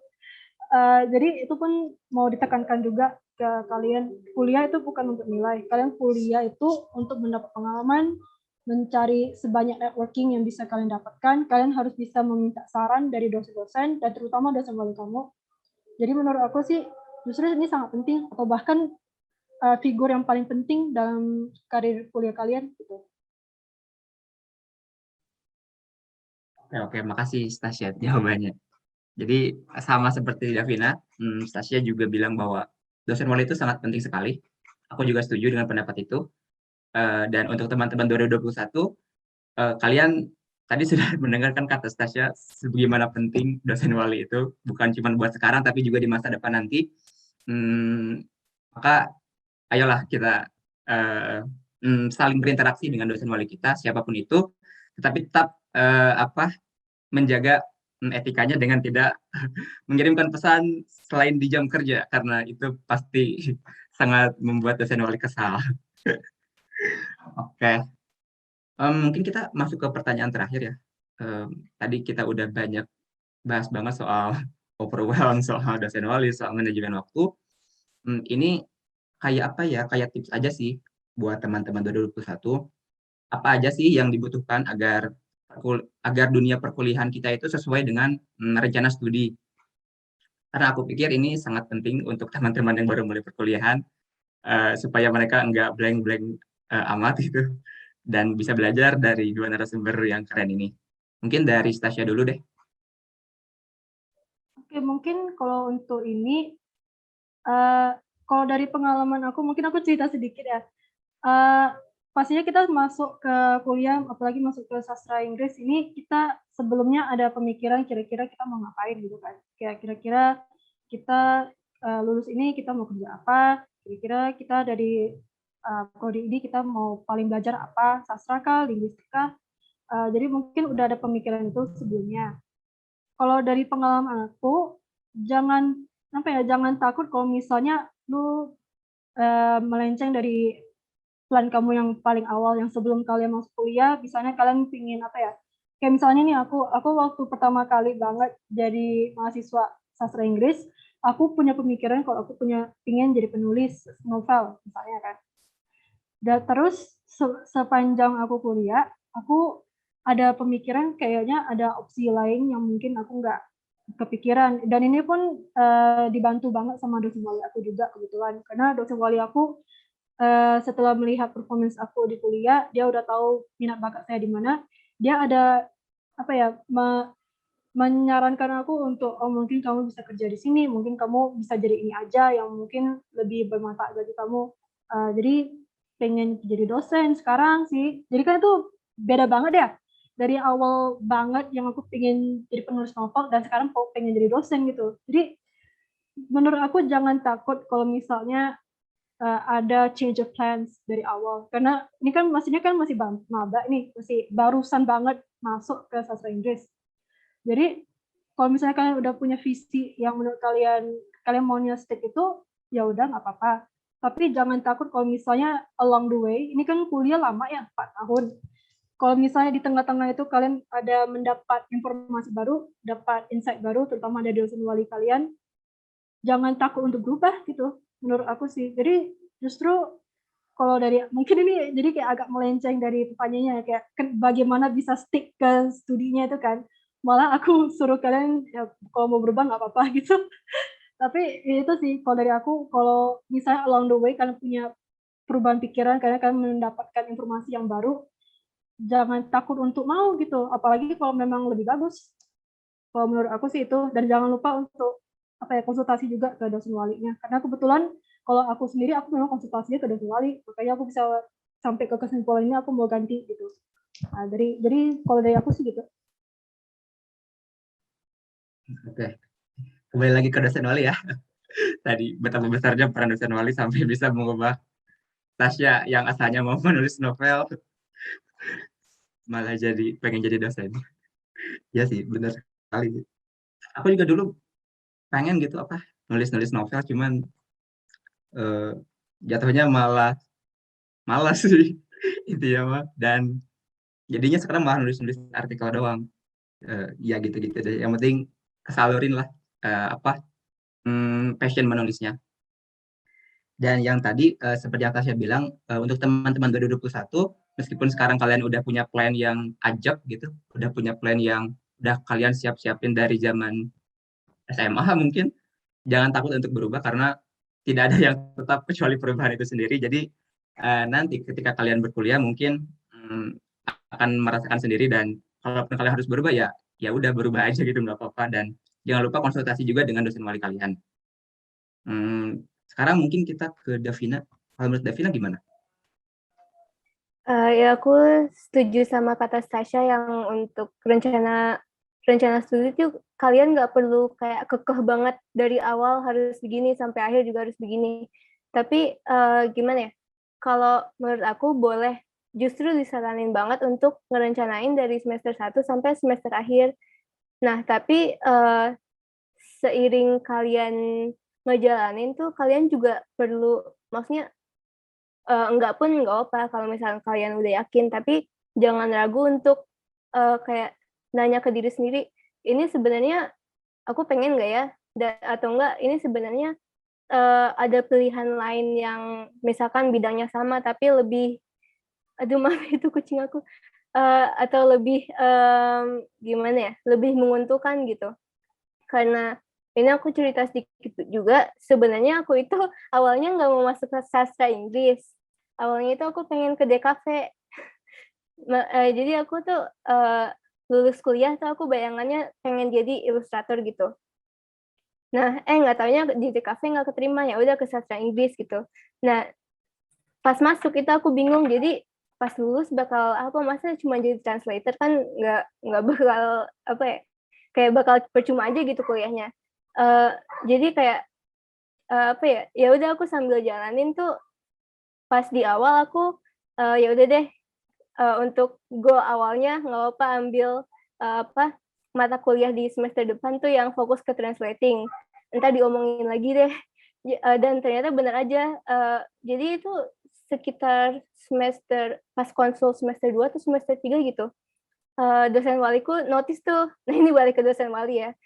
Jadi itu pun mau ditekankan juga ke kalian, kuliah itu bukan untuk nilai, kalian kuliah itu untuk mendapat pengalaman, mencari sebanyak networking yang bisa kalian dapatkan. Kalian harus bisa meminta saran dari dosen-dosen dan terutama dosen wali kamu. Jadi menurut aku sih justru ini sangat penting, atau bahkan figur yang paling penting dalam karir kuliah kalian gitu. Oke, makasih Stasia jawabannya. Jadi sama seperti Davina, Stasia juga bilang bahwa dosen wali itu sangat penting sekali. Aku juga setuju dengan pendapat itu. Dan untuk teman-teman 2021, kalian tadi sudah mendengarkan kata Stasia sebagaimana penting dosen wali itu, bukan cuma buat sekarang tapi juga di masa depan nanti. Maka ayolah kita saling berinteraksi dengan dosen wali kita siapapun itu, tetapi tetap menjaga etikanya dengan tidak mengirimkan pesan selain di jam kerja, karena itu pasti sangat membuat dosen wali kesal. Oke, mungkin kita masuk ke pertanyaan terakhir ya. Tadi kita udah banyak bahas banget soal overwhelm, soal dosen wali, soal manajemen waktu. Ini kayak apa ya, kayak tips aja sih buat teman-teman 2021. Apa aja sih yang dibutuhkan agar dunia perkuliahan kita itu sesuai dengan rencana studi. Karena aku pikir ini sangat penting untuk teman-teman yang baru mulai perkuliahan, supaya mereka nggak blank-blank amat gitu, dan bisa belajar dari dua narasumber yang keren ini. Mungkin dari Stasia dulu deh. Oke, mungkin kalau untuk ini, kalau dari pengalaman aku, mungkin aku cerita sedikit ya. Pastinya kita masuk ke kuliah, apalagi masuk ke sastra Inggris, ini kita sebelumnya ada pemikiran kira-kira kita mau ngapain gitu kan. Kayak kira-kira kita lulus ini kita mau kerja apa, kira-kira kita dari prodi ini kita mau paling belajar apa, sastra kah, linguistika. Jadi mungkin udah ada pemikiran itu sebelumnya. Kalau dari pengalaman aku, jangan takut kalau misalnya lu melenceng dari plan kamu yang paling awal, yang sebelum kalian masuk kuliah. Misalnya kalian pingin kayak misalnya nih aku waktu pertama kali banget jadi mahasiswa sastra Inggris, aku punya pemikiran kalau aku pingin jadi penulis novel misalnya kan. Dan terus sepanjang aku kuliah, aku ada pemikiran kayaknya ada opsi lain yang mungkin aku nggak kepikiran. Dan ini pun dibantu banget sama dosen wali aku juga kebetulan, karena dosen wali aku setelah melihat performance aku di kuliah, dia udah tahu minat bakat saya di mana. Dia ada menyarankan aku untuk, oh mungkin kamu bisa kerja di sini, mungkin kamu bisa jadi ini aja yang mungkin lebih bermanfaat bagi kamu. Jadi pengen jadi dosen sekarang sih. Jadi kan itu beda banget ya. Dari awal banget yang aku pengen jadi penulis novel dan sekarang pengen jadi dosen gitu. Jadi menurut aku jangan takut kalau misalnya ada change of plans dari awal, karena ini kan maksudnya kan masih maba nih, masih barusan banget masuk ke sastra Inggris. Jadi kalau misalnya kalian udah punya visi yang menurut kalian maunya stick itu, ya udah nggak apa-apa. Tapi jangan takut kalau misalnya along the way, ini kan kuliah lama ya, 4 tahun. Kalau misalnya di tengah-tengah itu kalian ada mendapat informasi baru, dapat insight baru, terutama dari dosen wali kalian, jangan takut untuk berubah gitu, menurut aku sih. Jadi justru kalau dari mungkin ini jadi kayak agak melenceng dari pertanyaannya, kayak bagaimana bisa stick ke studinya itu kan. Malah aku suruh kalian ya kalau mau berubah nggak apa-apa gitu. Tapi itu sih kalau dari aku, kalau misalnya along the way kalian punya perubahan pikiran, kalian mendapatkan informasi yang baru, jangan takut untuk mau gitu. Apalagi kalau memang lebih bagus. Kalau menurut aku sih itu, dan jangan lupa untuk konsultasi juga ke dosen walinya. Karena kebetulan kalau aku sendiri aku memang konsultasinya ke dosen wali, makanya aku bisa sampai ke kesimpulan ini aku mau ganti gitu. Nah, jadi kalau dari aku sih gitu. Oke, kembali lagi ke dosen wali ya. Tadi betapa besarnya peran dosen wali sampai bisa mengubah Tasya yang asalnya mau menulis novel malah jadi pengen jadi dosen. Ya sih, benar sekali. Aku juga dulu pengen gitu nulis novel, cuman jatuhnya malah malas sih itu ya mah. Dan jadinya sekarang malah nulis artikel doang. Ya gitu-gitu deh. Yang penting kesalurin lah passion menulisnya. Dan yang tadi seperti yang Tasya bilang, untuk teman-teman 2021, meskipun sekarang kalian udah punya plan yang ajak gitu, udah punya plan yang udah kalian siap-siapin dari zaman SMA mungkin, jangan takut untuk berubah karena tidak ada yang tetap kecuali perubahan itu sendiri. Jadi nanti ketika kalian berkuliah mungkin akan merasakan sendiri, dan kalaupun kalian harus berubah ya ya udah berubah aja gitu, nggak apa-apa. Dan jangan lupa konsultasi juga dengan dosen wali kalian. Sekarang mungkin kita ke Davina. Kalau menurut Davina gimana? Ya aku setuju sama kata Stasha yang untuk rencana studi itu kalian nggak perlu kayak kekeh banget dari awal harus begini sampai akhir juga harus begini. Tapi gimana ya? Kalau menurut aku boleh justru disaranin banget untuk ngerencanain dari semester 1 sampai semester akhir. Nah, tapi seiring kalian ngejalanin tuh kalian juga perlu, maksudnya enggak pun nggak apa kalau misalnya kalian udah yakin, tapi jangan ragu untuk kayak nanya ke diri sendiri, ini sebenarnya aku pengen nggak ya, atau enggak ini sebenarnya ada pilihan lain yang misalkan bidangnya sama tapi lebih, aduh maaf itu kucing aku, atau lebih gimana ya, lebih menguntungkan gitu. Karena ini aku cerita sedikit juga, sebenarnya aku itu awalnya nggak mau masuk ke sastra Inggris. Awalnya itu aku pengen ke DKV. Jadi aku tuh lulus kuliah tuh aku bayangannya pengen jadi ilustrator gitu. Nah, nggak taunya di DKV nggak keterima, ya udah ke sastra Inggris gitu. Nah, pas masuk itu aku bingung, jadi pas lulus bakal apa, masa cuma jadi translator kan nggak bakal apa ya, kayak bakal percuma aja gitu kuliahnya. Jadi kayak apa ya, ya udah aku sambil jalanin tuh pas di awal aku ya udah deh, untuk goal awalnya nggak apa ambil apa mata kuliah di semester depan tuh yang fokus ke translating. Entar diomongin lagi deh. Dan ternyata benar aja. Jadi itu sekitar semester pas konsul semester 2 atau semester 3 gitu. Dosen waliku notice tuh. Nah, ini balik ke dosen wali ya.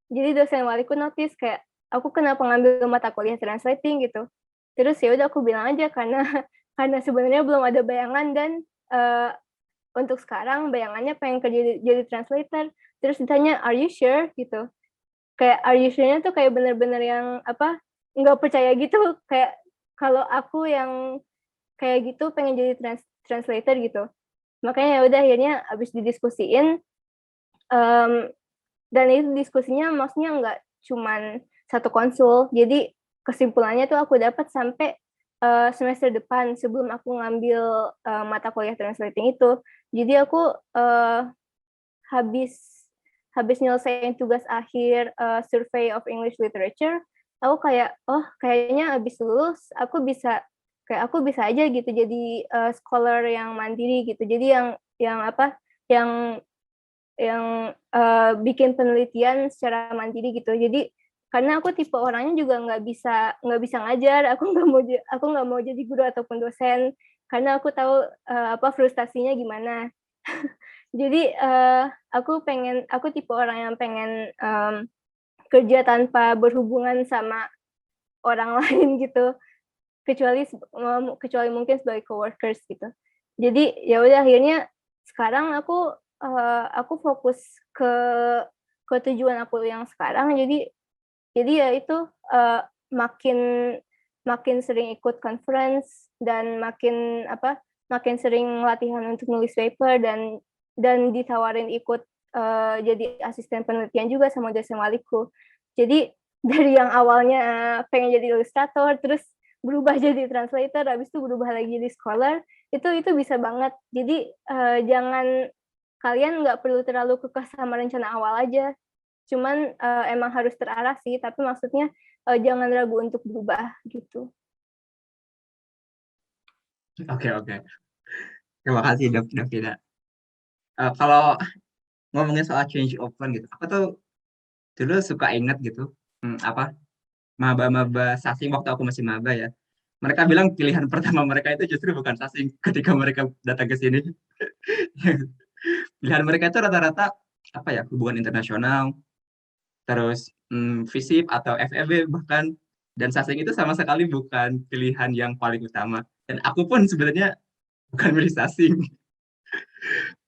Jadi dosen waliku notice kayak aku kenapa ngambil mata kuliah translating gitu. Terus ya udah aku bilang aja karena sebenarnya belum ada bayangan dan untuk sekarang bayangannya pengen kerja jadi translator. Terus ditanya are you sure gitu. Kayak are you sure-nya tuh kayak bener-bener yang apa, nggak percaya gitu, kayak kalau aku yang kayak gitu pengen jadi translator gitu. Makanya ya udah akhirnya abis didiskusiin, dan itu diskusinya maksudnya nggak cuman satu konsul, jadi kesimpulannya tuh aku dapat sampai semester depan sebelum aku ngambil mata kuliah translating itu. Jadi aku habis nyelesain tugas akhir Survey of English Literature, aku kayak kayaknya habis lulus aku bisa aja gitu jadi scholar yang mandiri gitu. Jadi yang apa yang bikin penelitian secara mandiri gitu. Jadi karena aku tipe orangnya juga nggak bisa ngajar, aku nggak mau jadi guru ataupun dosen karena aku tahu apa frustasinya gimana. Jadi aku tipe orang yang pengen kerja tanpa berhubungan sama orang lain gitu, kecuali mungkin sebagai coworkers gitu. Jadi ya udah akhirnya sekarang aku fokus ke tujuan aku yang sekarang. Jadi ya itu makin sering ikut conference dan makin sering latihan untuk nulis paper dan ditawarin ikut jadi asisten penelitian juga sama dosen waliku. Jadi dari yang awalnya pengen jadi ilustrator terus berubah jadi translator, habis itu berubah lagi jadi scholar, itu bisa banget. Jadi kalian nggak perlu terlalu kekeh sama rencana awal aja. Cuman emang harus terarah sih, tapi maksudnya jangan ragu untuk berubah gitu. Oke. Terima kasih Davina. Kalau ngomongin soal change of plan gitu, aku tuh dulu suka inget gitu, maba-maba sasing waktu aku masih maba ya. Mereka bilang pilihan pertama mereka itu justru bukan sasing ketika mereka datang ke sini. Pilihan mereka itu rata-rata hubungan internasional, terus FISIP atau FEB bahkan, dan sasing itu sama sekali bukan pilihan yang paling utama. Dan aku pun sebenarnya bukan milih sasing.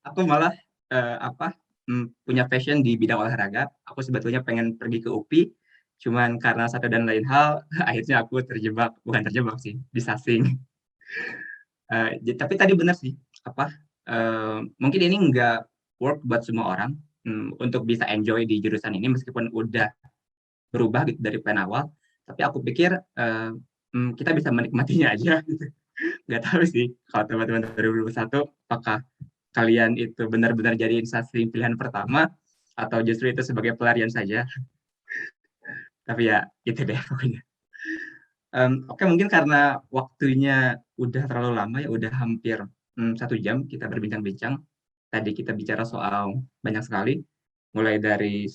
Aku malah punya passion di bidang olahraga. Aku sebetulnya pengen pergi ke UPI, cuman karena satu dan lain hal, akhirnya aku bukan terjebak sih, di sasing. Tapi tadi benar sih, mungkin ini work buat semua orang untuk bisa enjoy di jurusan ini meskipun udah berubah gitu dari plan awal. Tapi aku pikir kita bisa menikmatinya aja. Gitu. Nggak tahu sih kalau teman-teman 2021 apakah kalian itu benar-benar jadi instansi pilihan pertama atau justru itu sebagai pelarian saja. Tapi ya itu deh pokoknya. Oke, mungkin karena waktunya udah terlalu lama ya, udah hampir 1 jam kita berbincang-bincang. Tadi kita bicara soal banyak sekali, mulai dari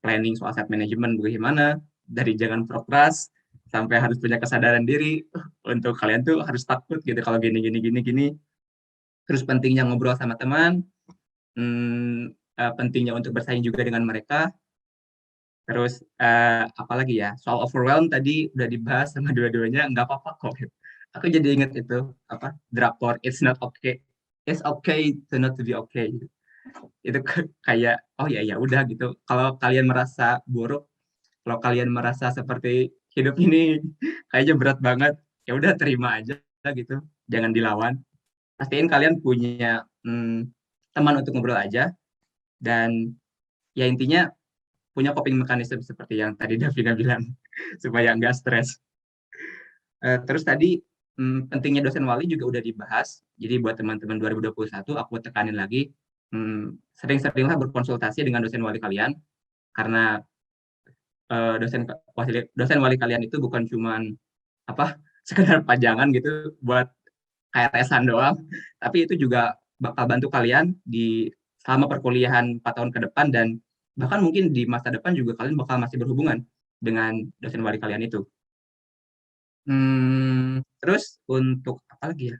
planning soal set management bagaimana, dari jangan prokras, sampai harus punya kesadaran diri, untuk kalian tuh harus takut gitu kalau gini, gini, gini, gini. Terus pentingnya ngobrol sama teman, pentingnya untuk bersaing juga dengan mereka, terus apalagi ya soal overwhelm tadi udah dibahas sama dua-duanya, nggak apa-apa kok. Aku jadi inget itu apa drakor It's okay to not to be okay. Itu kayak oh ya ya udah gitu. Kalau kalian merasa buruk, kalau kalian merasa seperti hidup ini kayaknya berat banget, ya udah terima aja gitu, jangan dilawan. Pastiin kalian punya teman untuk ngobrol aja dan ya intinya punya coping mechanism seperti yang tadi Davina bilang supaya nggak stres. Terus tadi pentingnya dosen wali juga udah dibahas. Jadi buat teman-teman 2021 aku tekanin lagi sering-seringlah berkonsultasi dengan dosen wali kalian karena dosen wali kalian itu bukan cuman apa sekedar pajangan gitu buat KRS-an doang, tapi itu juga bakal bantu kalian di selama perkuliahan 4 tahun ke depan dan bahkan mungkin di masa depan juga kalian bakal masih berhubungan dengan dosen wali kalian itu. Terus untuk apa lagi ya?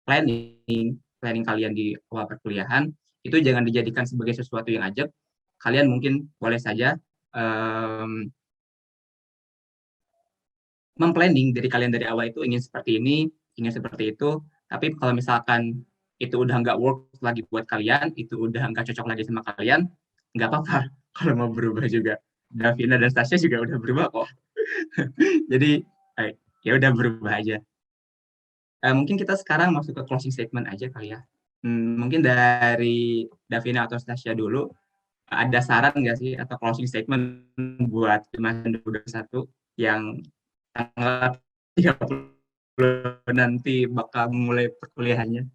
Planning kalian di awal perkuliahan itu jangan dijadikan sebagai sesuatu yang ajak. Kalian mungkin boleh saja memplanning dari kalian dari awal itu ingin seperti ini, ingin seperti itu. Tapi kalau misalkan itu udah nggak work lagi buat kalian, itu udah nggak cocok lagi sama kalian, nggak apa-apa kalau mau berubah juga. Davina dan Stasya juga udah berubah kok. Jadi ya udah berubah aja. Mungkin kita sekarang masuk ke closing statement aja kali ya. Mungkin dari Davina atau Stasya dulu, ada saran nggak sih atau closing statement buat Mas 2021 yang tanggal 30 nanti bakal mulai perkuliahannya?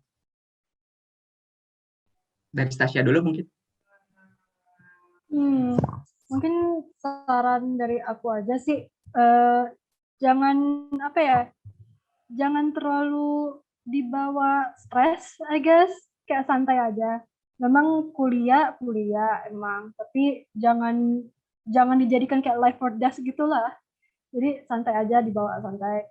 Dari Stasya dulu mungkin. Mungkin saran dari aku aja sih, jangan apa ya, jangan terlalu dibawa stres, I guess, kayak santai aja. Memang kuliah emang, tapi jangan dijadikan kayak life or death gitulah. Jadi santai aja, dibawa santai.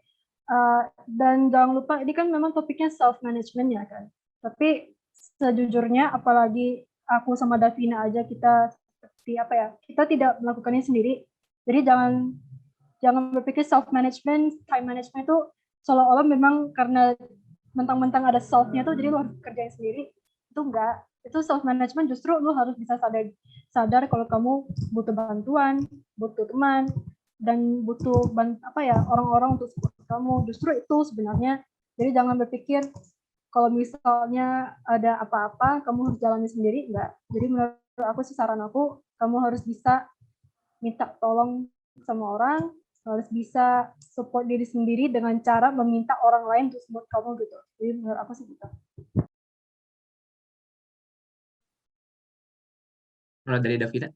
Dan jangan lupa ini kan memang topiknya self management ya kan. Tapi sejujurnya apalagi aku sama Davina aja kita seperti apa ya? Kita tidak melakukannya sendiri. Jadi jangan berpikir self management, time management itu seolah-olah memang karena mentang-mentang ada self-nya tuh jadi lu harus kerjain sendiri. Itu enggak. Itu self management justru lu harus bisa sadar kalau kamu butuh bantuan, butuh teman, dan butuh orang-orang untuk support kamu. Justru itu sebenarnya. Jadi jangan berpikir kalau misalnya ada apa-apa kamu harus jalani sendiri, enggak. Jadi menurut aku sih saran aku, kamu harus bisa minta tolong sama orang, harus bisa support diri sendiri dengan cara meminta orang lain untuk support kamu gitu. Jadi menurut aku sih gitu. Kalau dari Davina?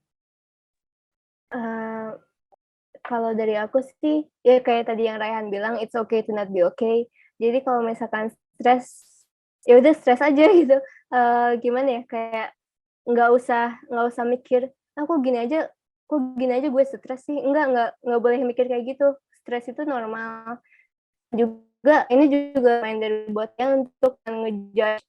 Kalau dari aku sih, ya kayak tadi yang Raihan bilang, it's okay to not be okay. Jadi kalau misalkan stres, ya udah stres aja gitu. Gimana ya, kayak nggak usah mikir, kok gini aja gue stres sih. Nggak boleh mikir kayak gitu. Stres itu normal. Juga ini juga main dari buatnya untuk ngejudge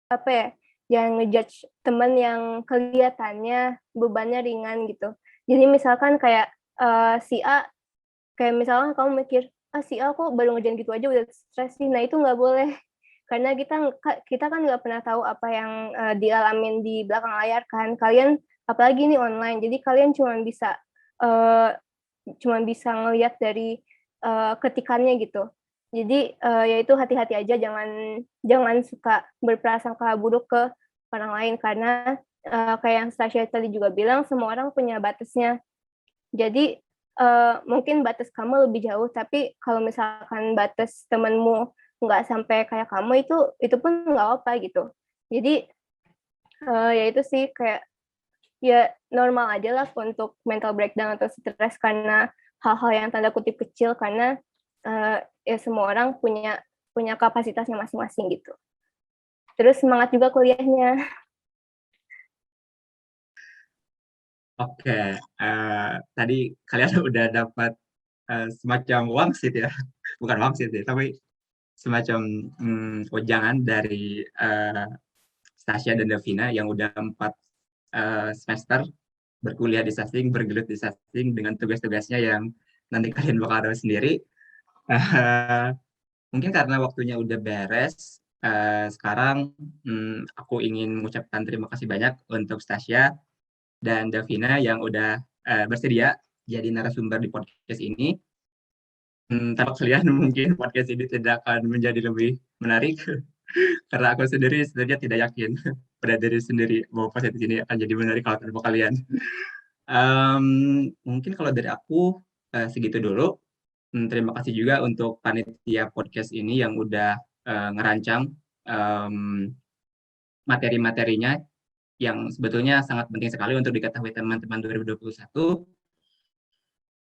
apa ya, jangan ngejudge teman yang kelihatannya bebannya ringan gitu. Jadi misalkan kayak si A, kayak misalnya kamu mikir, si A kok baru ngerjain gitu aja udah stres sih. Nah itu nggak boleh, karena kita kan nggak pernah tahu apa yang dialamin di belakang layar kan. Kalian apalagi ini online, jadi kalian cuma bisa ngelihat dari ketikannya gitu. Jadi ya itu hati-hati aja, jangan suka berprasangka buruk ke orang lain karena kayak yang Stasya tadi juga bilang, semua orang punya batasnya. Jadi mungkin batas kamu lebih jauh, tapi kalau misalkan batas temanmu nggak sampai kayak kamu, itu pun nggak apa gitu. Jadi ya itu sih, kayak ya normal aja lah untuk mental breakdown atau stres karena hal-hal yang tanda kutip kecil, karena ya semua orang punya kapasitasnya masing-masing gitu. Terus semangat juga kuliahnya. Oke, tadi kalian udah dapat semacam wangsit ya, bukan wangsit ya, tapi semacam wejangan dari Stasya dan Davina yang udah 4 semester berkuliah di Sasing, bergelut di Sasing dengan tugas-tugasnya yang nanti kalian bakal tahu sendiri. Mungkin karena waktunya udah beres, sekarang aku ingin mengucapkan terima kasih banyak untuk Stasya dan Davina yang udah bersedia jadi narasumber di podcast ini. Tanpa kalian mungkin podcast ini tidak akan menjadi lebih menarik karena aku sendiri sebenarnya tidak yakin pada diri sendiri bahwa podcast ini akan jadi menarik kalau tanpa kalian. Mungkin kalau dari aku segitu dulu. Terima kasih juga untuk panitia podcast ini yang udah ngerancang materi-materinya yang sebetulnya sangat penting sekali untuk diketahui teman-teman 2021.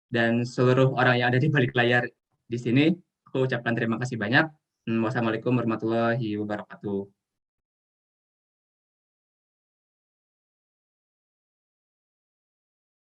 Dan seluruh orang yang ada di balik layar di sini, aku ucapkan terima kasih banyak. Wassalamualaikum warahmatullahi wabarakatuh.